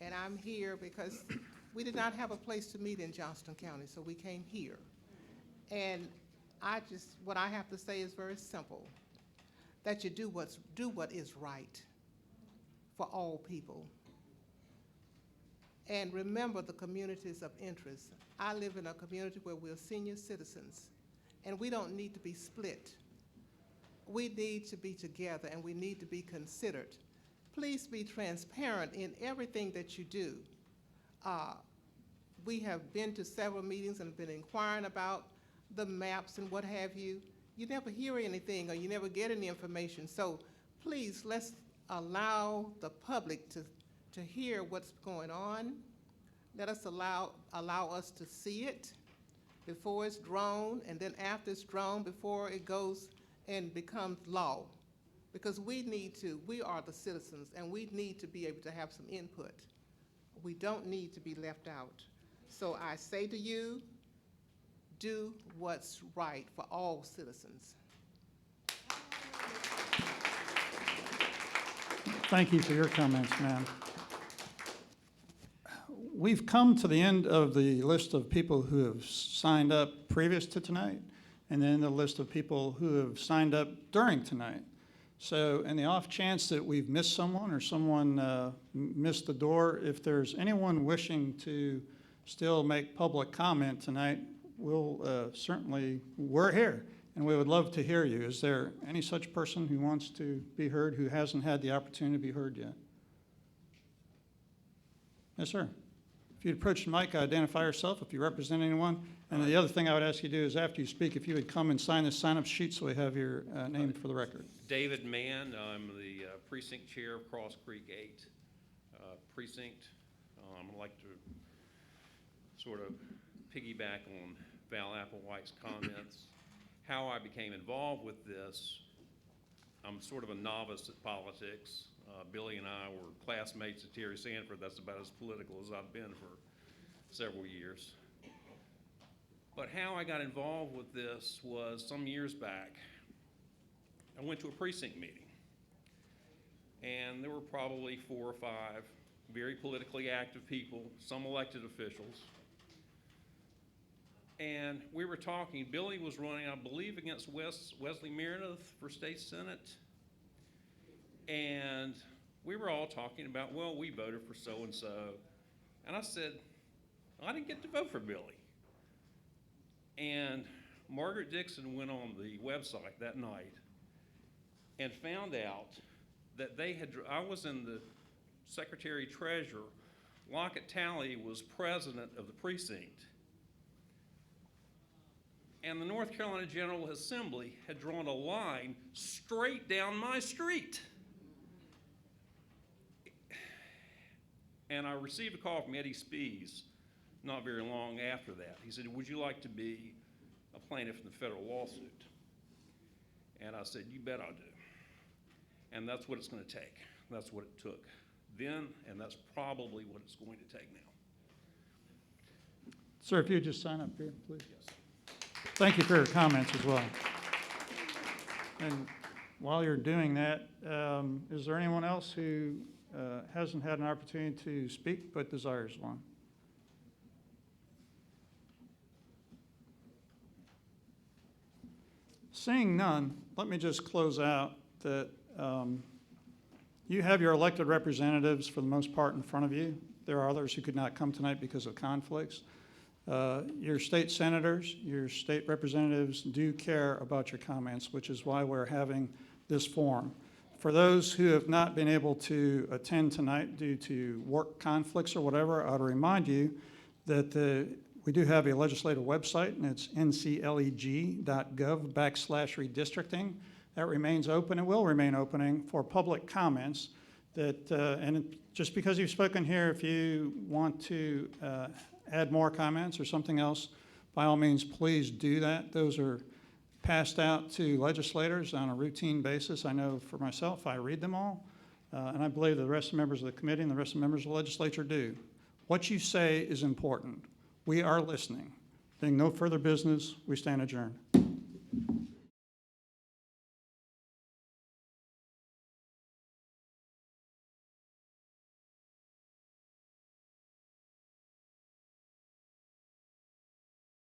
and I'm here because we did not have a place to meet in Johnston County, so we came here. And what I have to say is very simple, that you do what is right for all people. And remember the communities of interest. I live in a community where we're senior citizens, and we don't need to be split. We need to be together, and we need to be considered. Please be transparent in everything that you do. We have been to several meetings and been inquiring about the maps and what have you. You never hear anything, or you never get any information. So please, let's allow the public to hear what's going on. Let us allow us to see it before it's drawn, and then after it's drawn, before it goes and becomes law. Because we are the citizens, and we need to be able to have some input. We don't need to be left out. So I say to you, do what's right for all citizens. Thank you for your comments, ma'am. We've come to the end of the list of people who have signed up previous to tonight, and then the list of people who have signed up during tonight. So in the off chance that we've missed someone or someone missed the door, if there's anyone wishing to still make public comment tonight, we're here, and we would love to hear you. Is there any such person who wants to be heard who hasn't had the opportunity to be heard yet? Yes, sir. If you'd approach the mic, identify yourself if you represent anyone. And the other thing I would ask you to do is after you speak, if you would come and sign this sign-up sheet so we have your name for the record. David Mann, I'm the precinct chair of Cross Creek 8 precinct. I'd like to sort of piggyback on Val Applewhite's comments. How I became involved with this, I'm sort of a novice at politics. Billy and I were classmates at Terry Sanford. That's about as political as I've been for several years. But how I got involved with this was some years back. I went to a precinct meeting, and there were probably 4 or 5 very politically active people, some elected officials. And we were talking, Billy was running, I believe, against Wesley Meredith for state senate. And we were all talking about, well, we voted for so-and-so. And I said, I didn't get to vote for Billy. And Margaret Dixon went on the website that night and found out that I was in the secretary-treasurer. Lockett Talley was president of the precinct. And the North Carolina General Assembly had drawn a line straight down my street. And I received a call from Eddie Spees not very long after that. He said, would you like to be a plaintiff in the federal lawsuit? And I said, you bet I do. And that's what it's going to take. That's what it took then, and that's probably what it's going to take now. Sir, if you would just sign up here, please. Yes. Thank you for your comments as well. And while you're doing that, is there anyone else who hasn't had an opportunity to speak but desires one? Seeing none, let me just close out that you have your elected representatives for the most part in front of you. There are others who could not come tonight because of conflicts. Your state senators, your state representatives do care about your comments, which is why we're having this forum. For those who have not been able to attend tonight due to work conflicts or whatever, I would remind you that the We do have a legislative website, and it's ncleg.gov/redistricting. That remains open and will remain opening for public comments. Just because you've spoken here, if you want to add more comments or something else, by all means, please do that. Those are passed out to legislators on a routine basis. I know for myself, I read them all, and I believe the rest of the members of the committee and the rest of the members of the legislature do. What you say is important. We are listening. Being no further business, we stand adjourned.